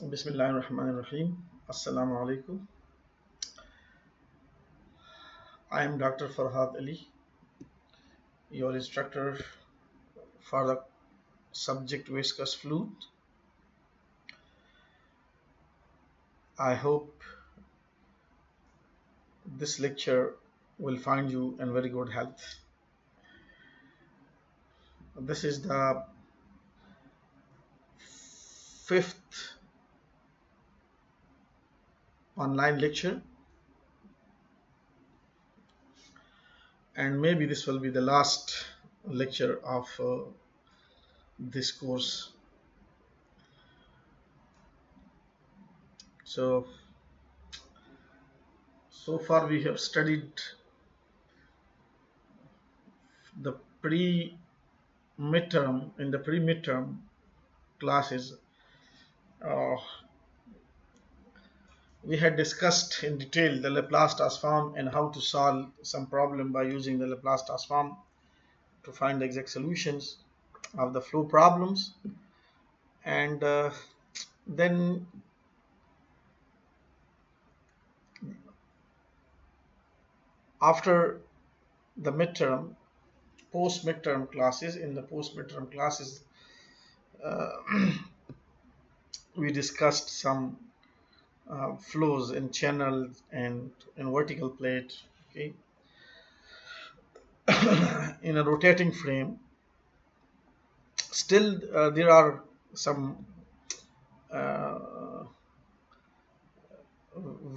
Bismillahirrahmanirrahim. Assalamu alaikum. I am Dr. Farhad Ali, your instructor for the subject viscous fluid. I hope this lecture will find you in very good health. This is the fifth online lecture, and maybe this will be the last lecture of this course. So far we have studied the pre-midterm. In the pre-midterm classes, uh, we had discussed in detail the Laplace transform and how to solve some problem by using the Laplace transform to find the exact solutions of the flow problems. And then after the midterm, post-midterm classes, in the post-midterm classes, uh, we discussed some flows in channels and in vertical plate, okay, in a rotating frame. Still, there are some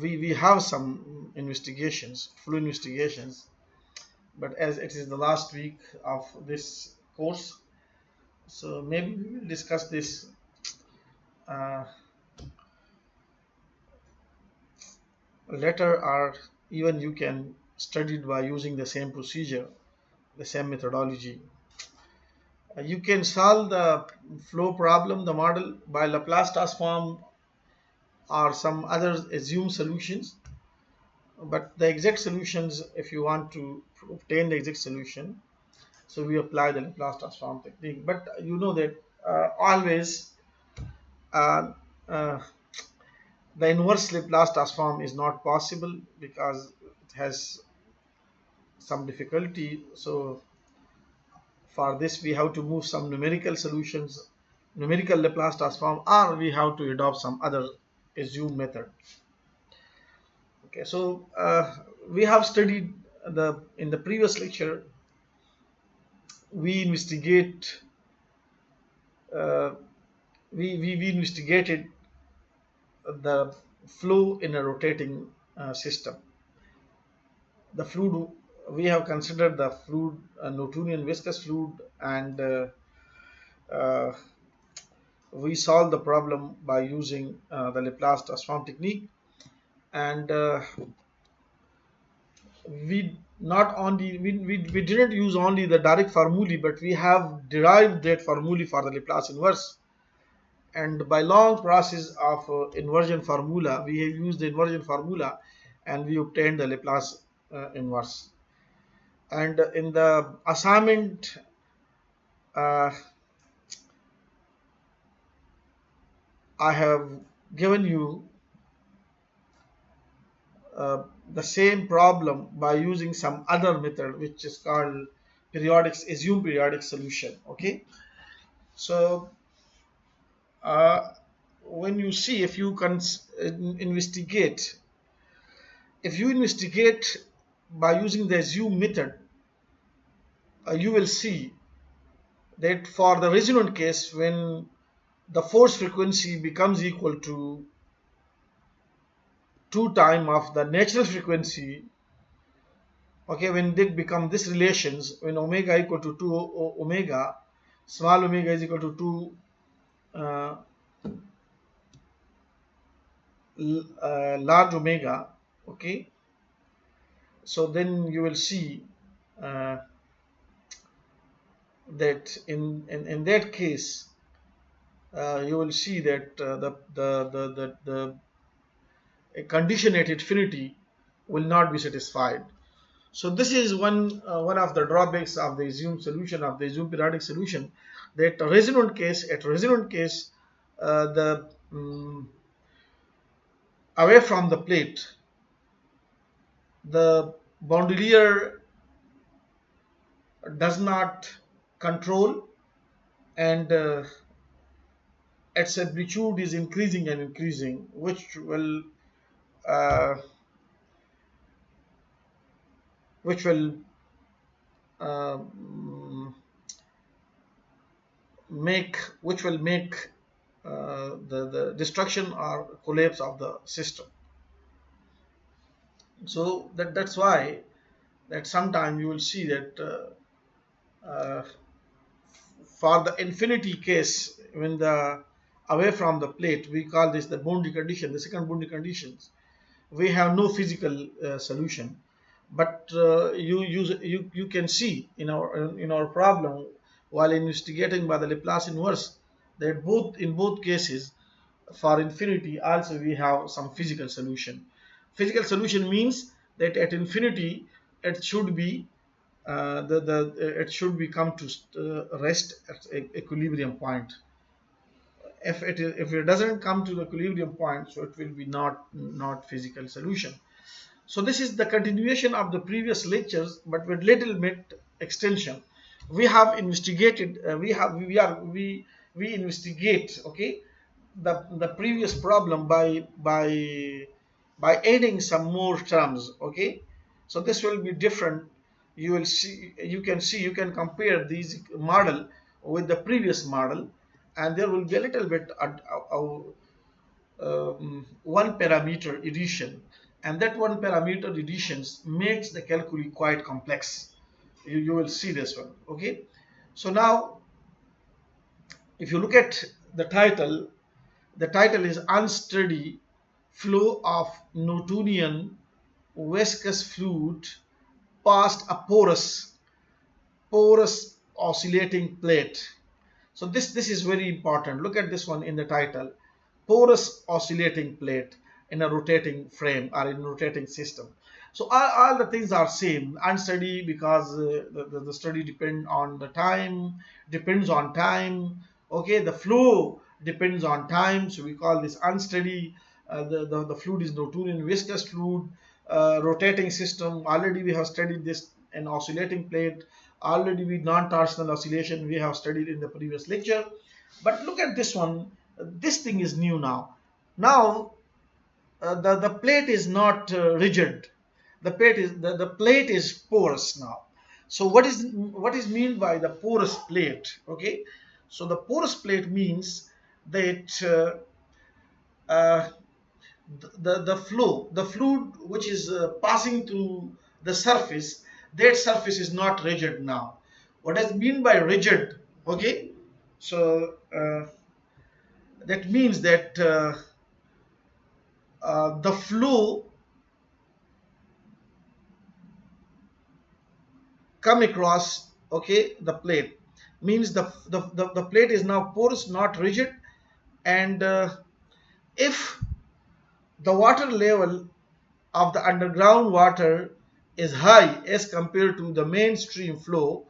we have some investigations, flow investigations, but as it is the last week of this course, so maybe we will discuss this uh, later, or even you can study it by using the same procedure, the same methodology. You can solve the flow problem, the model, by Laplace transform or some other assumed solutions. But the exact solutions, if you want to obtain the exact solution, so we apply the Laplace transform technique. But you know that always uh, uh, the inverse Laplace transform is not possible because it has some difficulty. So for this we have to move some numerical solutions, numerical Laplace transform, or we have to adopt some other assumed method. Okay, so we have studied the in the previous lecture we investigate uh, we investigated the flow in a rotating system. The fluid, we have considered the fluid, Newtonian viscous fluid, and uh, we solved the problem by using the Laplace transform technique. And we not only we didn't use only the direct formulae, but we have derived that formulae for the Laplace inverse. And by long process of inversion formula, we have used the inversion formula and we obtained the Laplace inverse. And in the assignment, uh, I have given you the same problem by using some other method, which is called periodic assumed periodic solution. Okay, so uh, when you see, if you can investigate, if you investigate by using the assumed method, you will see that for the resonant case, when the force frequency becomes equal to 2 time of the natural frequency, okay, when they become this relations, when omega equal to 2 omega, small omega is equal to 2 uh, large omega, okay, so then you will see uh, that in that case, you will see that a condition at infinity will not be satisfied. So this is one of the drawbacks of the assumed solution, of the assumed periodic solution, that resonant case, at resonant case, the mm, away from the plate, the bondelier does not control, and its amplitude is increasing and increasing, uh, which will um, make the destruction or collapse of the system. So that's why that sometime you will see that uh, for the infinity case, when the away from the plate, we call this the boundary condition, the second boundary conditions, we have no physical solution. But you can see in our problem, while investigating by the Laplace inverse, that both in both cases, for infinity also we have some physical solution. Physical solution means that at infinity it should be it should be come to rest at equilibrium point. If it doesn't come to the equilibrium point, so it will be not physical solution. So this is the continuation of the previous lectures, but with little bit extension. We have investigated. We investigate. Okay, the previous problem by adding some more terms. Okay, so this will be different. You will see. You can compare these model with the previous model, and there will be a little bit one parameter addition, and that one parameter additions makes the calculi quite complex. You will see this one. Okay, so now if you look at the title, the title is unsteady flow of Newtonian viscous fluid past a porous oscillating plate. So this is very important. Look at this one in the title: porous oscillating plate in a rotating frame or in a rotating system. So all the things are same. Unsteady because the study depends on time. Okay, the flow depends on time, so we call this unsteady. The fluid is Newtonian viscous fluid, rotating system. Already we have studied this in oscillating plate. Already we non-torsional oscillation we have studied in the previous lecture. But look at this one. This thing is new now. Now the plate is not rigid. The plate is porous now. So what is mean by the porous plate? Okay, so the porous plate means that uh, the fluid which is passing through the surface, that surface is not rigid now. What does mean by rigid? Okay, so that means that the flow come across, okay, the plate, means the plate is now porous, not rigid. And if the water level of the underground water is high as compared to the mainstream flow,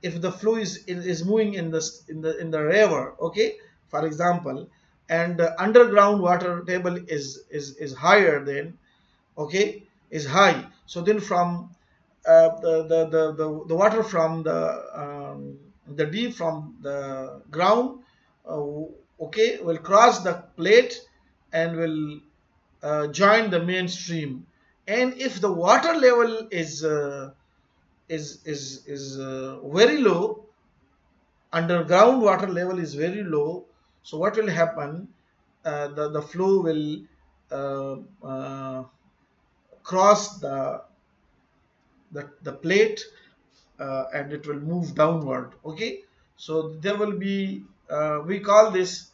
if the flow is moving in the river, okay, for example, and underground water table is higher than, okay, is high, so then from the water from the deep from the ground, uh, okay, will cross the plate and will join the mainstream. And if the water level is very low, underground water level is very low, so what will happen, the flow will uh, uh, cross the plate, and it will move downward. Okay, so there will be, we call this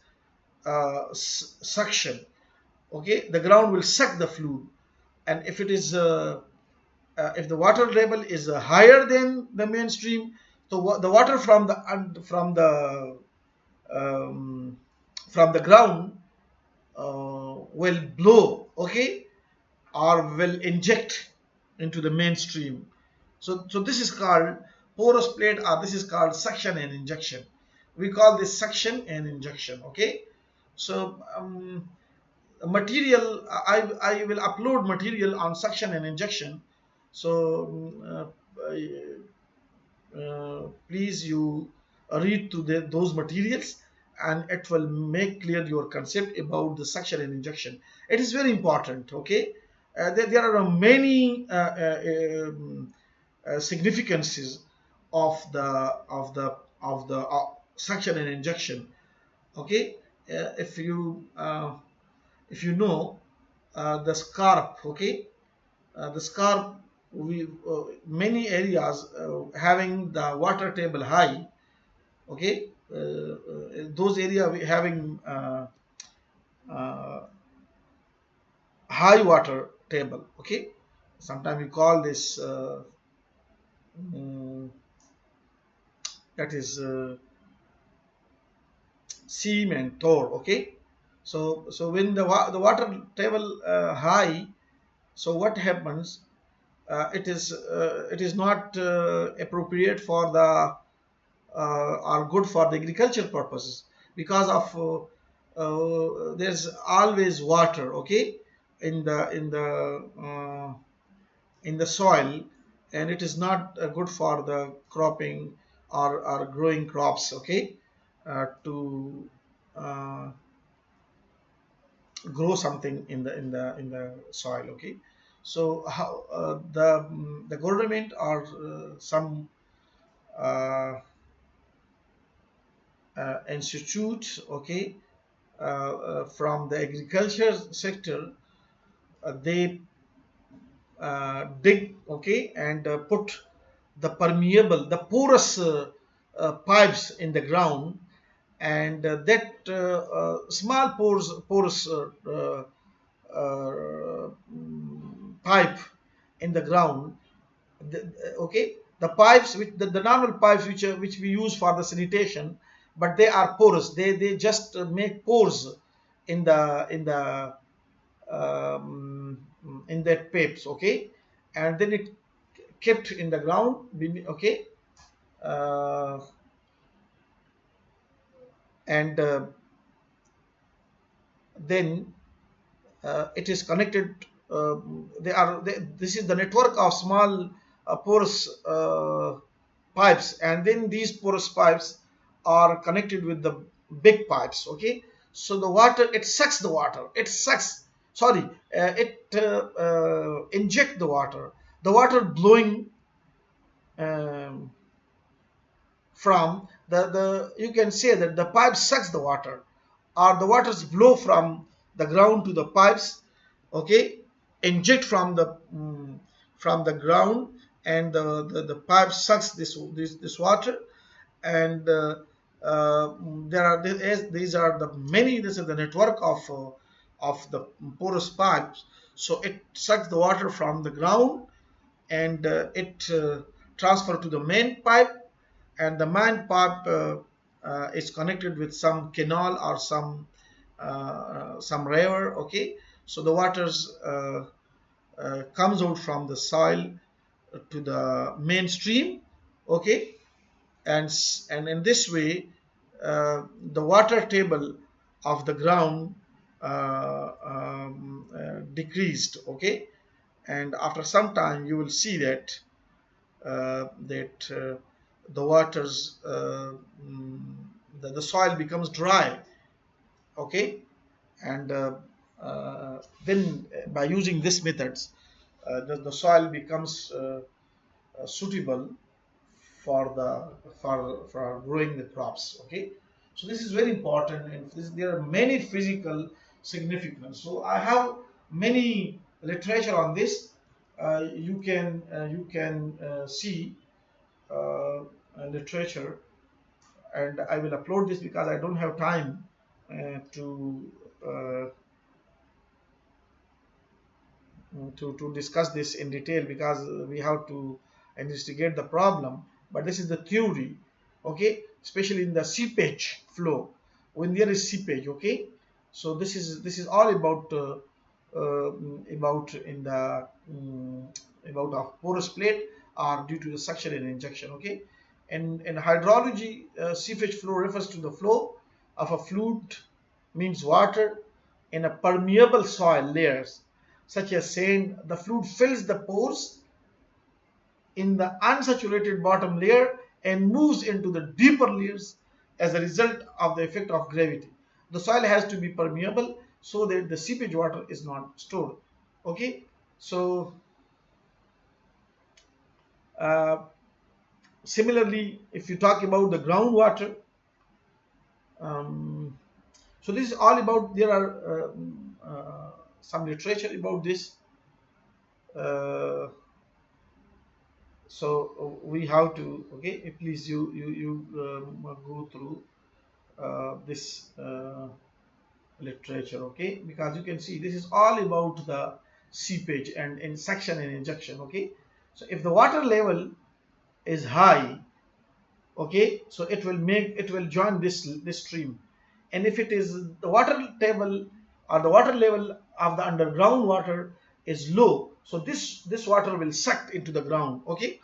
suction. Okay, the ground will suck the fluid, and if the water level is higher than the mainstream, the water um, from the ground will blow, okay, or will inject into the mainstream. So this is called porous plate, or this is called suction and injection. We call this suction and injection. Okay, So material, I will upload material on suction and injection. So please you read to those materials, and it will make clear your concept about the suction and injection. It is very important. Okay, there are many significances of the suction and injection. Okay, if you know the scarp. Okay, the scarp, we many areas having the water table high. Okay, those area we having uh, high water table. Okay, sometimes we call this mm, that is seam and tor. Okay, so when the water table high, so what happens, it is not appropriate for the are good for the agriculture purposes, because of there's always water. Okay, in the soil, and it is not good for the cropping or growing crops. Okay, to grow something in the soil. Okay, so how the government or some uh, institute. Okay, from the agriculture sector, they dig. Okay, and put the porous pipes in the ground, and that small porous pipe in the ground. Okay, the pipes, the normal pipes which we use for the sanitation, but they are porous. They just make pores in the in that pipes. Okay, and then it kept in the ground. Okay, uh, and then it is connected. This is the network of small porous pipes, and then these porous pipes are connected with the big pipes. Okay, so the water, it sucks the water. It sucks. Sorry, it inject the water blowing um, from the you can say that the pipe sucks the water, or the waters blow from the ground to the pipes. Okay, inject from the ground, and the pipe sucks this water. And there are these are the many this is the network of the porous pipes. So it sucks the water from the ground, and it transfer to the main pipe, and the main pipe is connected with some canal or some river. Okay, so the waters comes out from the soil to the mainstream. Okay, and in this way the water table of the ground decreased. Okay, and after some time you will see that the waters the soil becomes dry. Okay, and then by using these methods the soil becomes suitable for for growing the crops. Okay, so this is very important, and there are many physical significance. So I have many literature on this. You can see literature, and I will upload this because I don't have time uh, to discuss this in detail, because we have to investigate the problem. But this is the theory. Okay, especially in the seepage flow, when there is seepage. Okay, so this is all about in the about a porous plate, or due to the suction and injection. Okay, and in hydrology, seepage flow refers to the flow of a fluid means water in a permeable soil layers, such as sand. The fluid fills the pores in the unsaturated bottom layer and moves into the deeper layers as a result of the effect of gravity. The soil has to be permeable so that the seepage water is not stored. Okay, so uh, similarly, if you talk about the groundwater, um, so this is all about. There are some literature about this. Uh, so we have to, okay, please you go through this literature, okay, because you can see this is all about the seepage and in suction and injection, okay. So if the water level is high, okay, so it will join this stream, and if it is the water table or the water level of the underground water is low, so this water will suck into the ground, okay.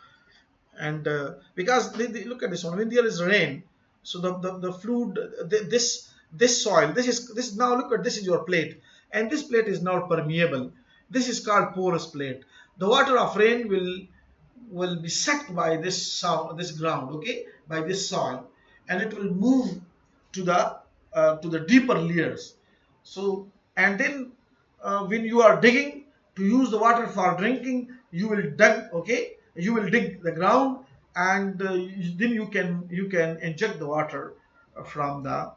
And because look at this one, when there is rain, so the fluid, this soil, this now look at, this is your plate, and this plate is now permeable. This is called porous plate. The water of rain will be sucked by this ground, okay, by this soil, and it will move to the deeper layers. So, and then when you are digging to use the water for drinking, you will dig, okay, you will dig the ground, and then you can inject the water from the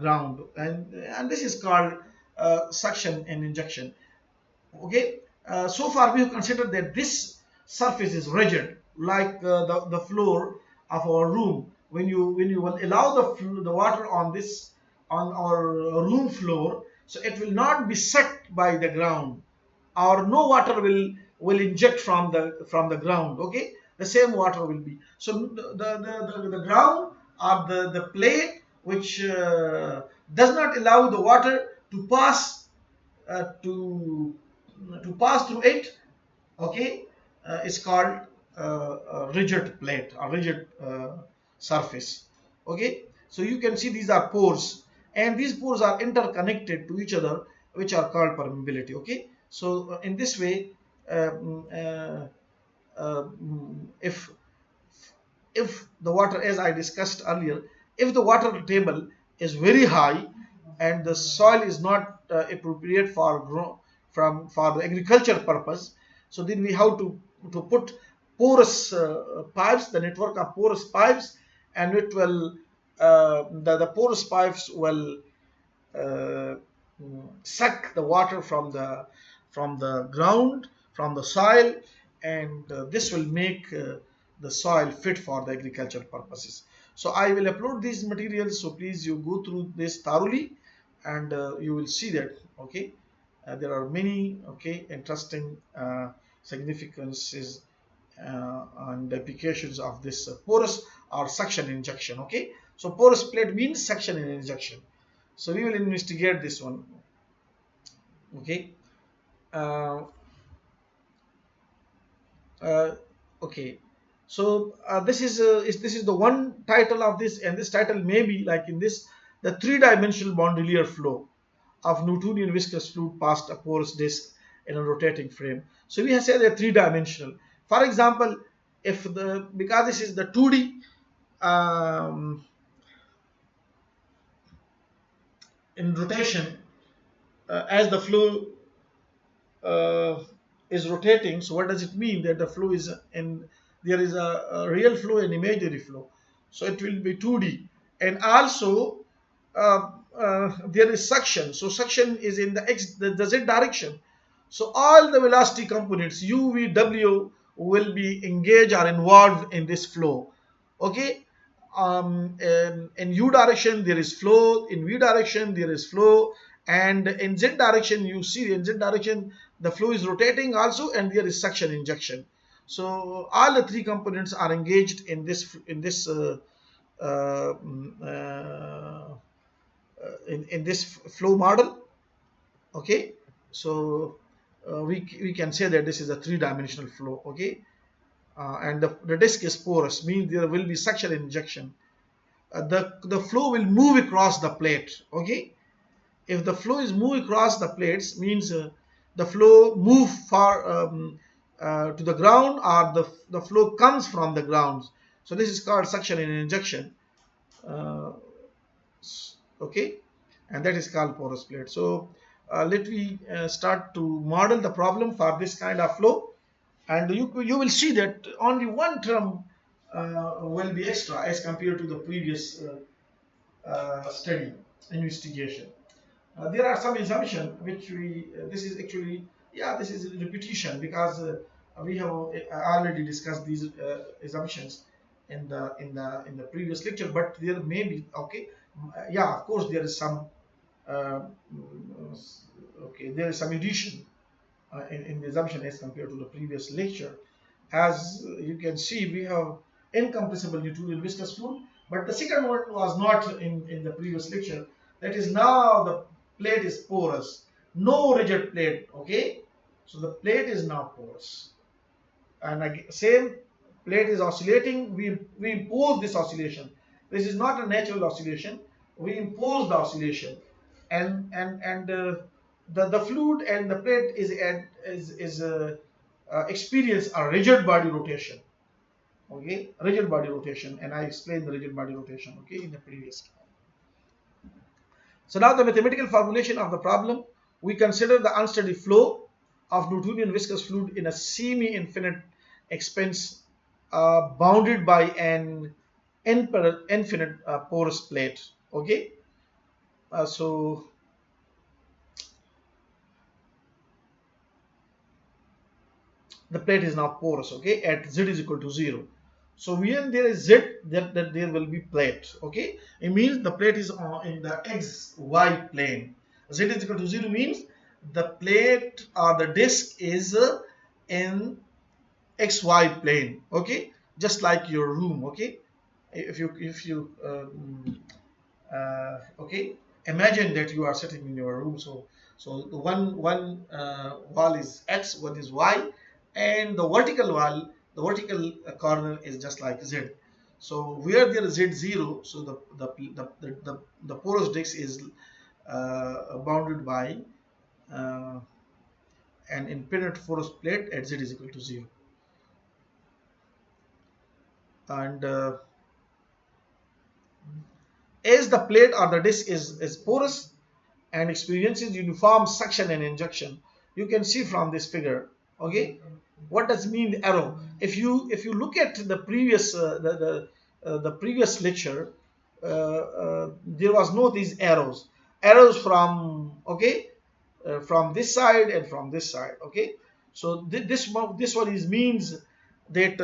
ground, and this is called suction and injection, okay. So far we have considered that this surface is rigid, like the floor of our room. When you will allow the water on this, on our room floor, so it will not be sucked by the ground, or no water will inject from the ground, okay. The same water will be, so the ground or the plate which does not allow the water to pass uh, to to pass through it, okay, is called a rigid plate or rigid surface, okay. So you can see these are pores, and these pores are interconnected to each other, which are called permeability, okay. So in this way, um, uh, if the water, as I discussed earlier, if the water table is very high and the soil is not appropriate for for the agriculture purpose, so then we have to put porous pipes, the network of porous pipes, and it will the porous pipes will uh, suck the water from the ground, from the soil, and this will make the soil fit for the agriculture purposes. So I will upload these materials, so please you go through this thoroughly, and you will see that, okay, there are many, okay, interesting significances and applications of this porous or suction injection, okay. So porous plate means suction and injection, so we will investigate this one, okay. uh, uh, okay, so this is the one title of this, and this title may be like in this, the three-dimensional bondelier flow of Newtonian viscous fluid past a porous disc in a rotating frame. So we have said they're three-dimensional. For example, if the, because this is the 2D, um, in rotation, as the flow uh, is rotating, so what does it mean? That the flow is in, there is a real flow and imaginary flow, so it will be 2D. And also there is suction, so suction is in the x, the z direction, so all the velocity components u, v, w will be engaged or involved in this flow, okay. In u direction there is flow, in v direction there is flow, and in z direction, you see in z direction the flow is rotating also, and there is suction injection. So all the three components are engaged in this uh, mm, uh, in this flow model, okay. So we can say that this is a three-dimensional flow, okay. And the disk is porous, means there will be suction injection. The flow will move across the plate, okay. If the flow is moving across the plates, means the flow move far to the ground, or the flow comes from the ground. So this is called suction and injection. Uh, okay, and that is called porous plate. So let me start to model the problem for this kind of flow, and you will see that only one term will be extra as compared to the previous study investigation. There are some assumption which we this is actually, yeah, this is repetition, because we have already discussed these assumptions in the previous lecture, but there may be, okay, yeah, of course there is some uh, okay, there is some addition in the assumption as compared to the previous lecture. As you can see, we have incompressible Newtonian viscous fluid, but the second one was not in the previous lecture. That is, now the plate is porous, no rigid plate. Okay, so the plate is now porous, and same plate is oscillating. We impose this oscillation. This is not a natural oscillation. We impose the oscillation, and the fluid and the plate is experience a rigid body rotation. Okay, rigid body rotation, and I explained the rigid body rotation, okay, in the previous. So now the mathematical formulation of the problem, we consider the unsteady flow of Newtonian viscous fluid in a semi-infinite expanse bounded by an infinite porous plate. Okay, so the plate is now porous, okay, at z is equal to 0. So when there is z, that there will be plate. Okay, it means the plate is in the xy plane. Z is equal to 0 means the plate or the disk is in xy plane. Okay, just like your room. Okay, if you okay, imagine that you are sitting in your room. So the one wall is x, one is y, and the vertical wall, the vertical corner is just like z. So where there is z0, so the porous disk is bounded by uh, an infinite porous plate at z is equal to 0. And as the plate or the disk is porous and experiences uniform suction and injection, you can see from this figure. Okay, what does mean the arrow? If you look at the previous the previous lecture, there was no these arrows from, okay, from this side and from this side. Okay, so this one is means that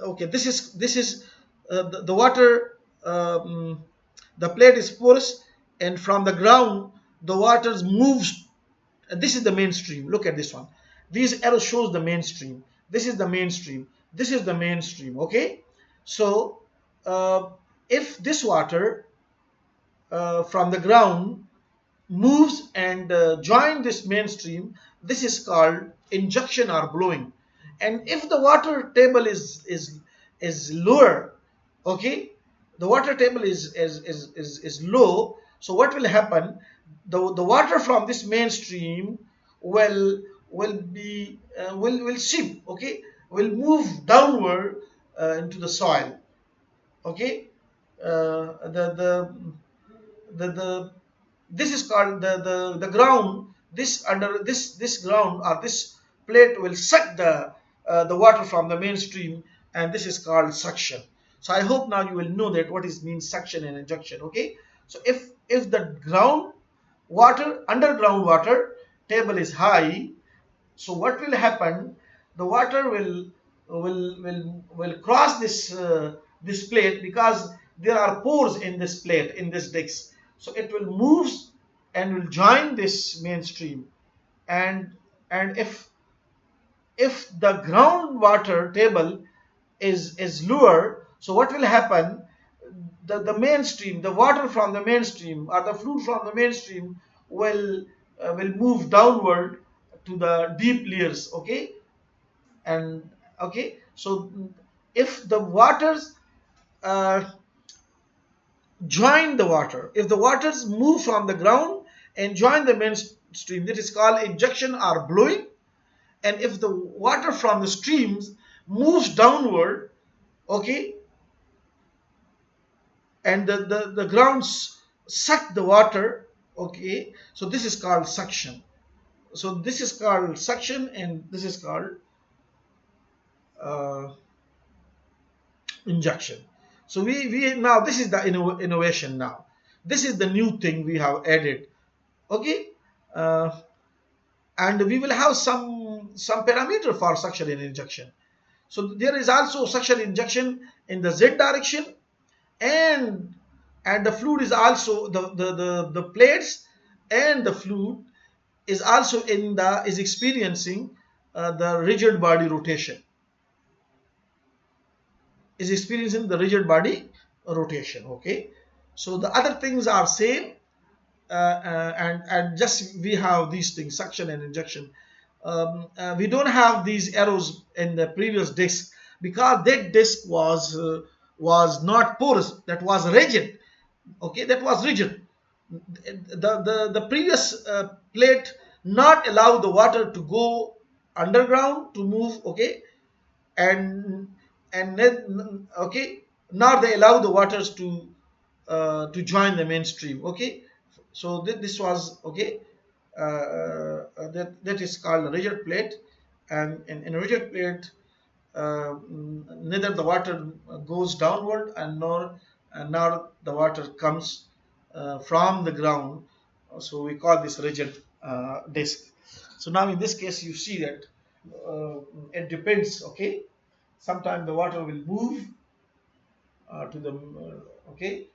okay, this is the water, the plate is porous, and from the ground the water moves. This is the mainstream. Look at this one. These arrows shows the mainstream. This is the mainstream. This is the mainstream. Okay, so uh, if this water from the ground moves and join this mainstream, this is called injection or blowing. And if the water table is lower, okay, the water table is low, so what will happen? The water from this mainstream will be will sip, okay, will move downward into the soil. Okay, the this is called the ground. This under this ground or this plate will suck the water from the mainstream, and this is called suction. So I hope now you will know that what is means suction and injection. Okay, so if the ground water, underground water table is high, so what will happen? The water will cross this plate, because there are pores in this plate, in this disc. So it will move and will join this mainstream. And if the groundwater table is lower, so what will happen? The mainstream, the water from the mainstream or the fluid from the mainstream will move downward to the deep layers. Okay, and okay, so if the waters uh, join the water. If the waters move from the ground and join the mainstream, that is called injection or blowing. And if the water from the streams moves downward, okay, and the grounds suck the water, okay, so this is called suction. So this is called suction, and this is called uh, injection. So we now, this is the innovation. Now this is the new thing we have added, okay. uh, and we will have some parameter for suction and injection. So there is also suction injection in the z direction, and the fluid is also the plates, and the fluid is also is experiencing the rigid body rotation, is experiencing the rigid body rotation, okay. So the other things are same, and just we have these things, suction and injection. We don't have these arrows in the previous disc, because that disc was not porous, that was rigid, okay, that was rigid. The previous plate not allow the water to go underground to move, okay, and then okay, now they allow the waters to join the mainstream, okay. So this was okay. That is called a rigid plate, and in a rigid plate, neither the water goes downward, nor the water comes from the ground. So we call this rigid disk. So now in this case you see that uh, it depends, okay. Sometimes the water will move to the okay,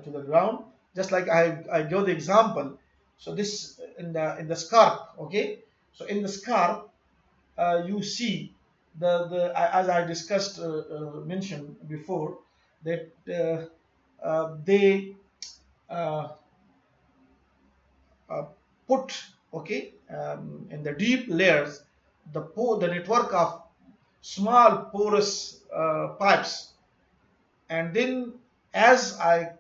to the ground, just like I gave the example. So this in the scarp, okay. So in the scarp, you see as I discussed, mentioned before, that they uh, uh, put, okay, in the deep layers, the network of small porous pipes, and then as I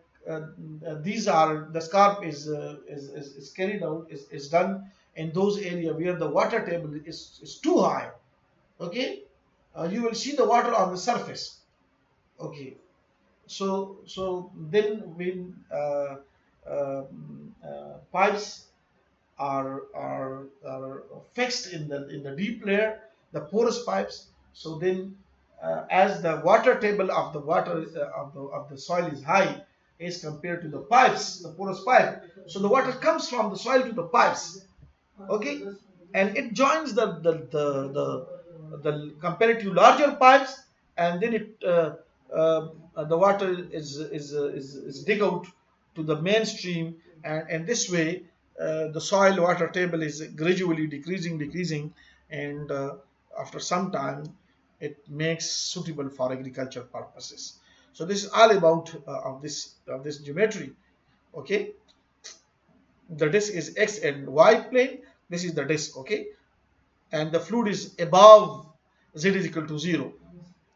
these are the scarp is carried out, is done in those areas where the water table is too high, okay. You will see the water on the surface, okay. So then when pipes are fixed in the deep layer, the porous pipes. So then, as the water table of the water of the soil is high as compared to the pipes, the porous pipe, so the water comes from the soil to the pipes, okay, and it joins the comparative larger pipes, and then the water is dig out to the mainstream, and this way the soil water table is gradually decreasing, and after some time it makes suitable for agriculture purposes. So this is all about of this geometry, okay. The disk is x and y plane. This is the disk, okay, and the fluid is above z is equal to 0.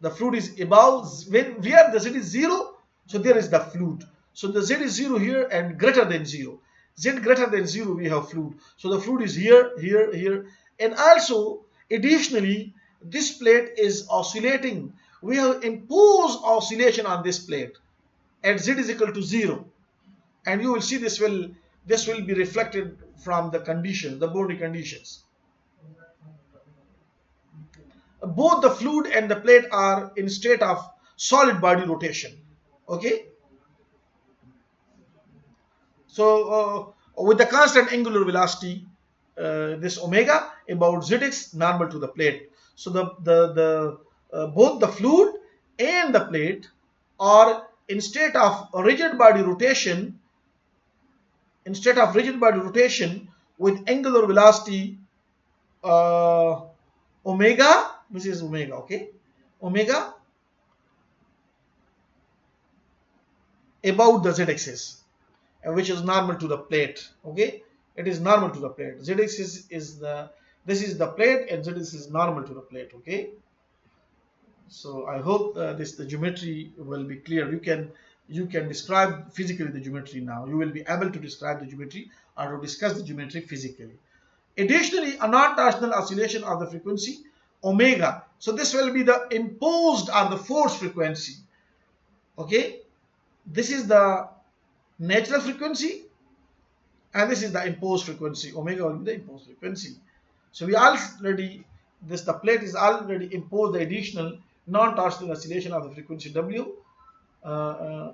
The fluid is above, when where the z is 0, so there is the fluid. So the z is 0 here and greater than 0. Z greater than 0, we have fluid. So the fluid is here, and also additionally this plate is oscillating. We have imposed oscillation on this plate at z is equal to 0, and you will see this will be reflected from the conditions, the boundary conditions. Both the fluid and the plate are in state of solid body rotation, okay. So with the constant angular velocity, this omega about zx normal to the plate. So the both the fluid and the plate are in state of rigid body rotation, with angular velocity uh, omega, which is omega, okay, omega about the z-axis, which is normal to the plate, okay. It is normal to the plate. Z-axis is the, this is the plate, and z-axis is normal to the plate, okay. So I hope this the geometry will be clear. You can you can describe physically the geometry now. You will be able to describe the geometry or to discuss the geometry physically. Additionally, a non-torsional oscillation of the frequency omega. So this will be the imposed or the forced frequency. Okay, this is the natural frequency and this is the imposed frequency. Omega will be the imposed frequency. So we already, this the plate is already imposed the additional non-torsional oscillation of the frequency W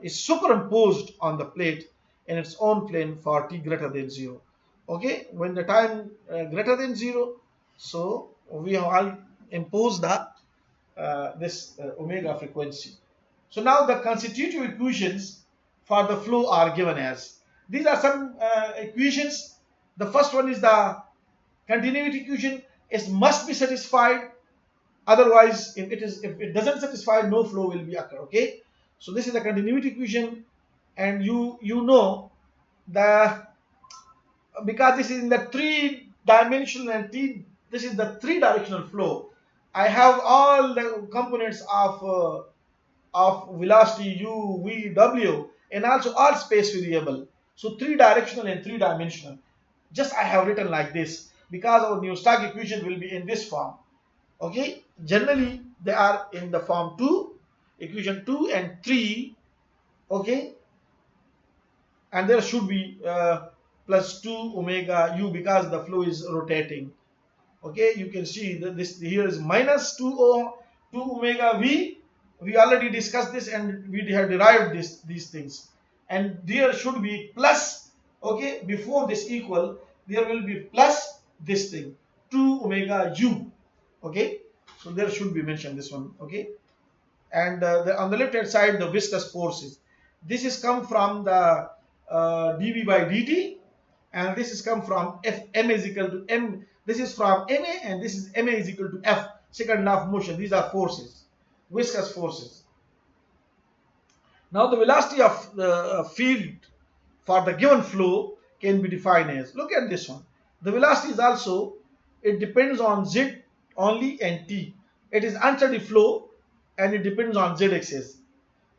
is superimposed on the plate in its own plane for t greater than 0. Okay, when the time greater than 0, so we have all imposed the this omega frequency. So now the constitutive equations for the flow are given as. These are some equations. The first one is the continuity equation. It must be satisfied. Otherwise, if it doesn't satisfy, no flow will be occur. Okay. So this is the continuity equation, and you know the, because this is in the three dimensional and this is the three directional flow. I have all the components of velocity u, v, w, and also all space variable. So three directional and three dimensional. Just I have written like this because our Newton equation will be in this form. Okay, generally they are in the form 2, equation 2 and 3. Okay, and there should be plus 2 omega u because the flow is rotating. Okay, you can see that this here is minus 2 omega v. We already discussed this and we have derived these things, and there should be plus. Okay, before this equal there will be plus this thing 2 omega u. Okay, so there should be mentioned this one. Okay, and on the left hand side the viscous forces, this is come from the dv by dt, and this is come from f m is equal to m. This is from ma, and this is ma is equal to f, second law of motion. These are forces, viscous forces. Now the velocity of the field for the given flow can be defined as, look at this one, the velocity is also, it depends on z only and t. It is unsteady flow and it depends on z axis,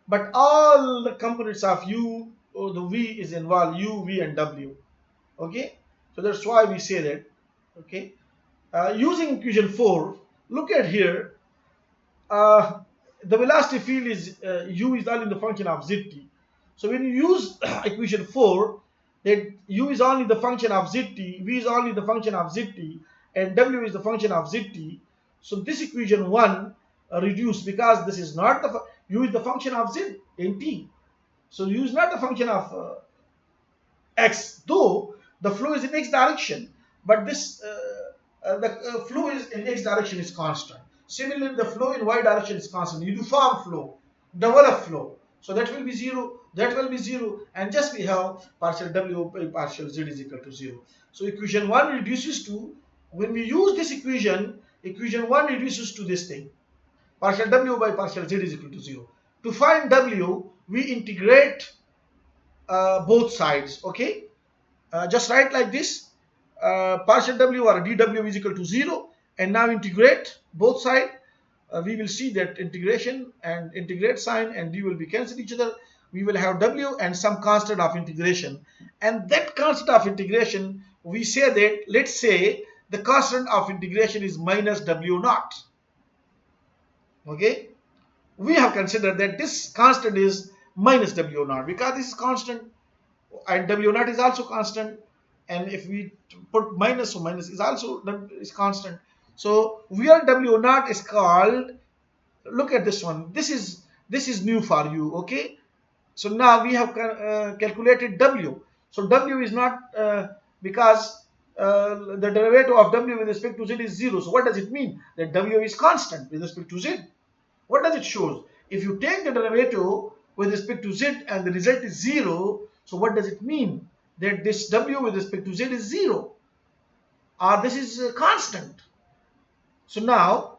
but all the components of u, the v is involved, u, v and w. Okay, so that's why we say that. Okay, using equation 4, look at here, the velocity field is u is only the function of zt. So when you use equation 4, that u is only the function of zt, v is only the function of zt, and w is the function of zt. So this equation 1 reduced because this is not the u is the function of z in t. So u is not the function of x, though the flow is in x direction, but this the flow is in x direction is constant. Similarly, the flow in y direction is constant. Uniform flow, developed flow. So that will be 0, that will be 0, and just we have partial w by partial z is equal to 0. So equation 1 reduces to, when we use this equation, equation 1 reduces to this thing. Partial w by partial z is equal to 0. To find w, we integrate both sides. Okay, just write like this, partial w or dw is equal to 0, and now integrate both sides. We will see that integration and integrate sign and d will be cancel each other. We will have w and some constant of integration, and that constant of integration, we say that, let's say the constant of integration is minus w naught. Okay, we have considered that this constant is minus w naught because this is constant and w naught is also constant, and if we put minus, so minus is also is constant. So where w naught is called, look at this one, this is new for you. Okay, so now we have calculated w. So w is not because the derivative of w with respect to z is 0. So what does it mean? That w is constant with respect to z. What does it show? If you take the derivative with respect to z and the result is 0, so what does it mean? That this w with respect to z is 0, or this is constant. So now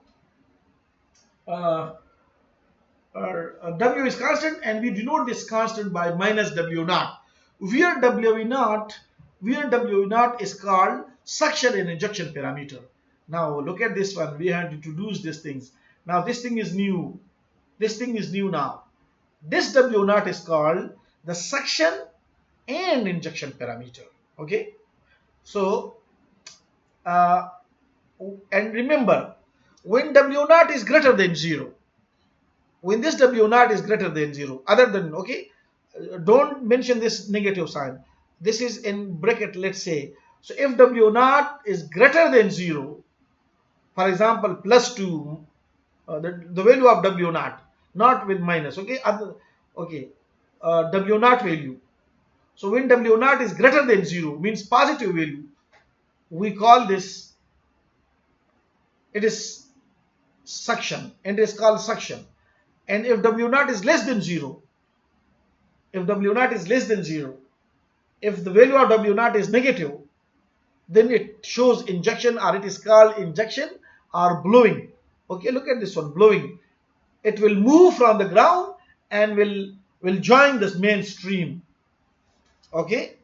w is constant, and we denote this constant by minus w naught. Where w naught is called suction and ejection parameter. Now look at this one. We have introduced these things. Now this thing is new. This thing is new now. This W naught is called the suction and injection parameter. Okay, so uh, and remember, when W naught is greater than 0, when this W naught is greater than 0, other than, okay, don't mention this negative sign. This is in bracket, let's say. So if W naught is greater than 0, for example, plus 2, the value of W naught, not with minus, okay, okay, W naught value. So when W naught is greater than 0, means positive value, we call this, it is suction, and it is called suction. And if W naught is less than 0, if W naught is less than 0, if the value of W naught is negative, then it shows injection, or it is called injection or blowing. Okay, look at this one, blowing. It will move from the ground and will join this main stream. Okay,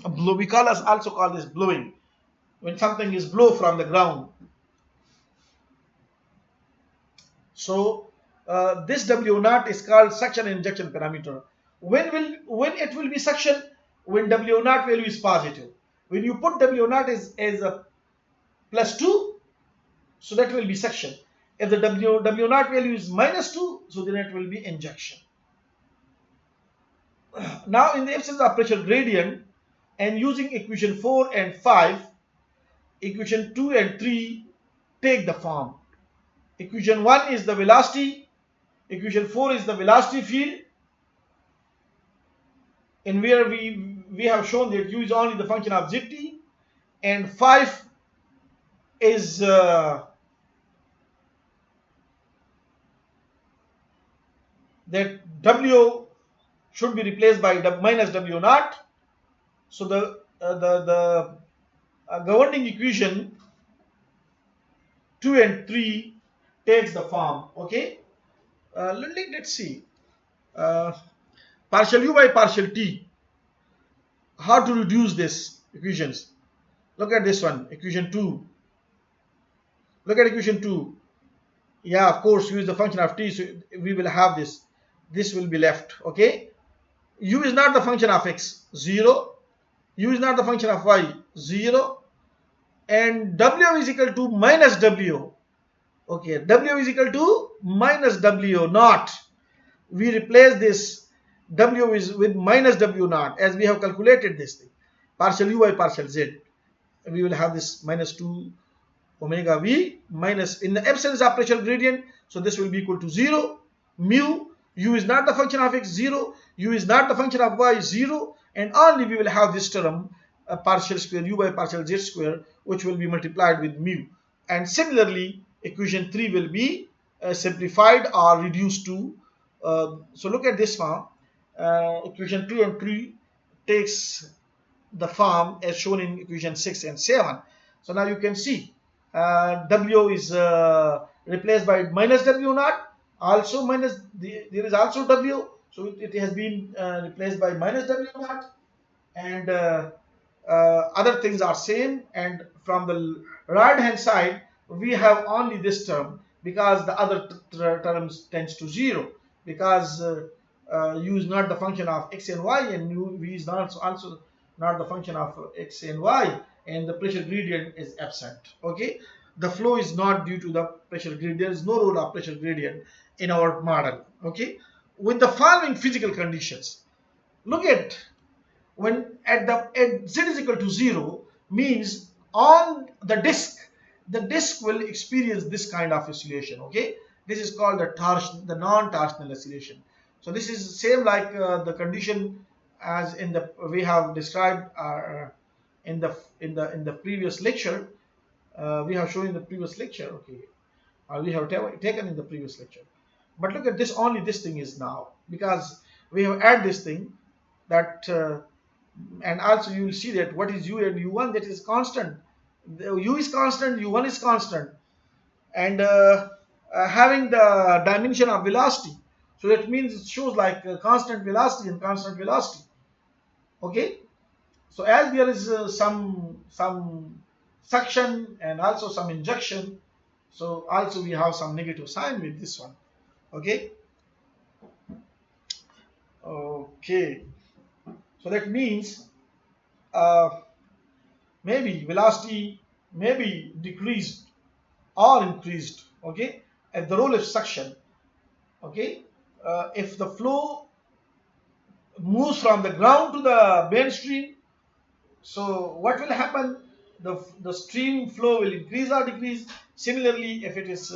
blow, we also call this blowing, when something is blow from the ground. So this W naught is called suction and injection parameter. When it will be suction? When W naught value is positive. When you put W naught as a plus 2, so that will be suction. If the W naught value is minus 2, so then it will be injection. Now in the absence of pressure gradient and using equation 4 and 5, equation 2 and 3 take the form. Equation 1 is the velocity, equation 4 is the velocity field, in where we have shown that u is only the function of zt, and 5 is that w should be replaced by minus w naught. So the governing equation 2 and 3 takes the form. Okay, let's see, uh, partial u by partial t, how to reduce this equations. Look at this one, equation 2. Look at equation 2. Yeah, of course, u is the function of t, so we will have this will be left. Okay, u is not the function of x, 0. U is not the function of y, 0. And w is equal to minus w. Okay, w is equal to minus w naught. We replace this w is with minus w naught, as we have calculated this thing, partial u by partial z. We will have this minus 2 omega v minus, in the absence of pressure gradient, so this will be equal to 0. Mu, u is not the function of x, 0. U is not the function of y, 0. And only we will have this term, partial square u by partial z square, which will be multiplied with mu. And similarly, equation 3 will be simplified or reduced to, so look at this form. Equation 2 and 3 takes the form as shown in equation 6 and 7. So now you can see w is replaced by minus w naught, also minus, there is also w, so it has been replaced by minus w naught, and other things are same. And from the right hand side we have only this term, because the other terms tends to 0, because u is not the function of x and y, and v is not also not the function of x and y, and the pressure gradient is absent. Okay, the flow is not due to the pressure gradient. There is no role of pressure gradient in our model. Okay, with the following physical conditions, look at, when at z is equal to 0, means on the disk will experience this kind of oscillation. Okay, this is called the torsion, the non-torsional oscillation. So this is same like the condition as in the we have described in the previous lecture. We have shown in the previous lecture. Okay, we have taken in the previous lecture. But look at this, only this thing is now, because we have added this thing, that and also you will see that what is u and u1, that is constant. The u is constant, u1 is constant, and having the dimension of velocity, so that means it shows like constant velocity and constant velocity. Okay, so as there is some suction and also some injection, so also we have some negative sign with this one. Okay, Okay, so that means uh, maybe velocity may be decreased or increased. Okay, at the role of suction. Okay, if the flow moves from the ground to the mainstream, so what will happen? The stream flow will increase or decrease. Similarly, if it is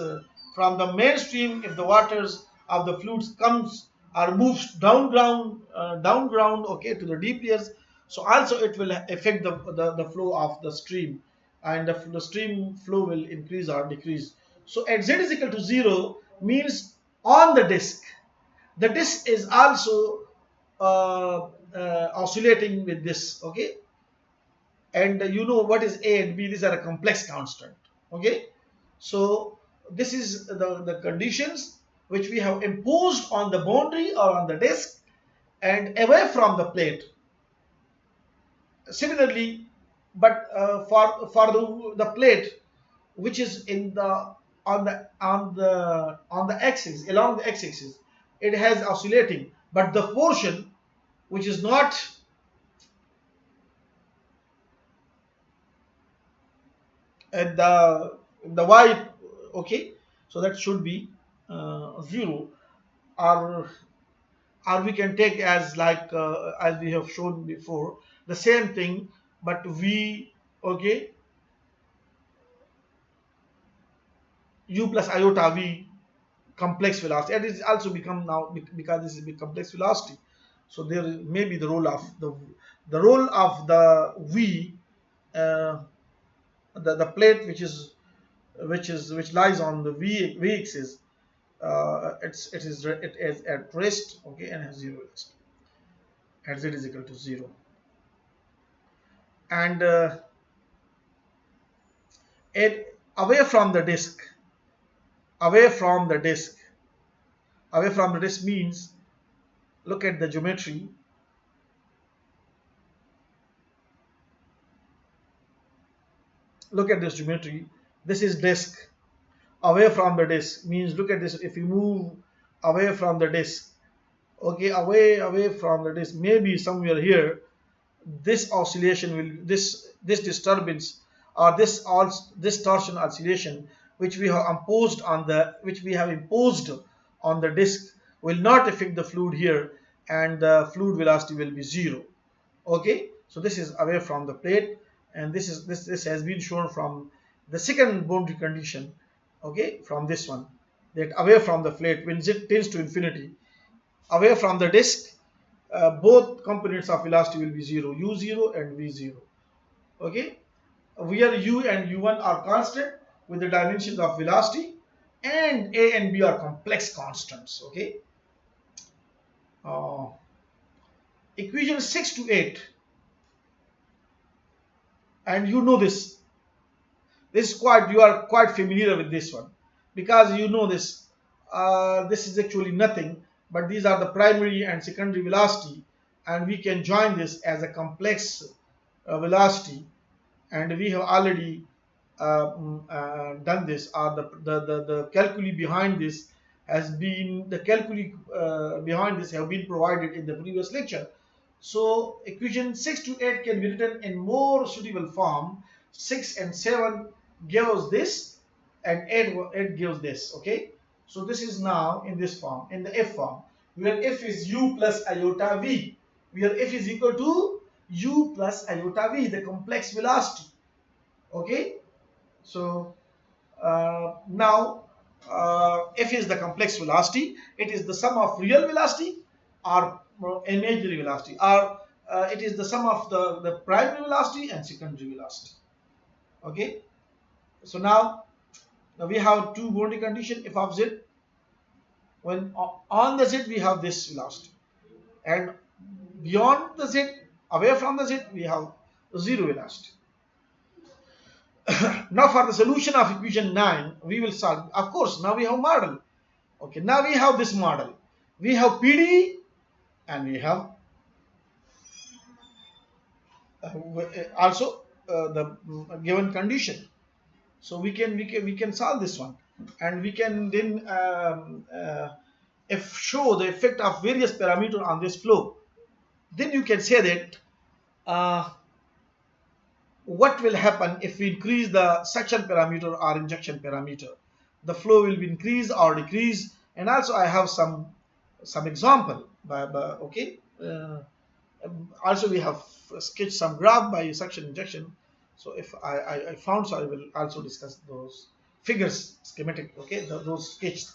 from the mainstream, if the waters of the fluids comes or moves down ground, okay, to the deep layers, so also it will affect the flow of the stream, and the stream flow will increase or decrease. So at z is equal to 0 means on the disk is also oscillating with this, okay, and you know what is a and b, these are a complex constant, okay. So this is the conditions which we have imposed on the boundary or on the disk and away from the plate. Similarly, but for the plate which is in the on the axis, along the x-axis, it has oscillating, but the portion which is not at the y, okay, so that should be 0, or we can take as like as we have shown before the same thing, but v, okay, u plus iota v complex velocity, and it is also become now because this is a complex velocity, so there may be the role of the v, uh, the plate which lies on the v axis, it is at rest, okay, and has zero rest at z is equal to 0, and it away from the disk, away from the disk away from the disk means, look at the geometry, look at this geometry, this is disk. Away from the disk means, look at this, if you move away from the disk, okay, away from the disk, maybe somewhere here, this oscillation will, this disturbance, or this torsion oscillation which we have imposed on the disk will not affect the fluid here, and the fluid velocity will be 0, okay. So this is away from the plate, and this has been shown from the second boundary condition, okay, from this one, that away from the plate when z tends to infinity, away from the disk, both components of velocity will be 0, u0 and v0, okay. Where u and u1 are constant with the dimensions of velocity, and a and b are complex constants, okay. uh, Equation 6 to 8, and you know this is quite, you are quite familiar with this one, because you know this is actually nothing but these are the primary and secondary velocity, and we can join this as a complex velocity, and we have already done this, or the calculi behind this has been, the calculi behind this have been provided in the previous lecture. So equation 6 to 8 can be written in more suitable form. 6 and 7 give us this, and 8 gives this, okay. So this is now in this form, in the f form, where f is u plus iota v, where f is equal to u plus iota v, the complex velocity, okay. So now f is the complex velocity, it is the sum of real velocity or imaginary velocity, or it is the sum of the primary velocity and secondary velocity, okay. So now we have two boundary condition, f of z, when on the z we have this velocity, and beyond the z, away from the z, we have zero velocity. Now for the solution of equation 9, we will solve, of course, now we have model, okay. Now we have this model, we have PD, and we have also the given condition, so we can solve this one, and we can then if show the effect of various parameter on this flow, then you can say that uh, what will happen if we increase the suction parameter or injection parameter. The flow will be increase or decrease. And also I have some example okay. Also we have sketched some graph by suction injection. So if I found, so I will also discuss those figures schematic, okay, those sketched.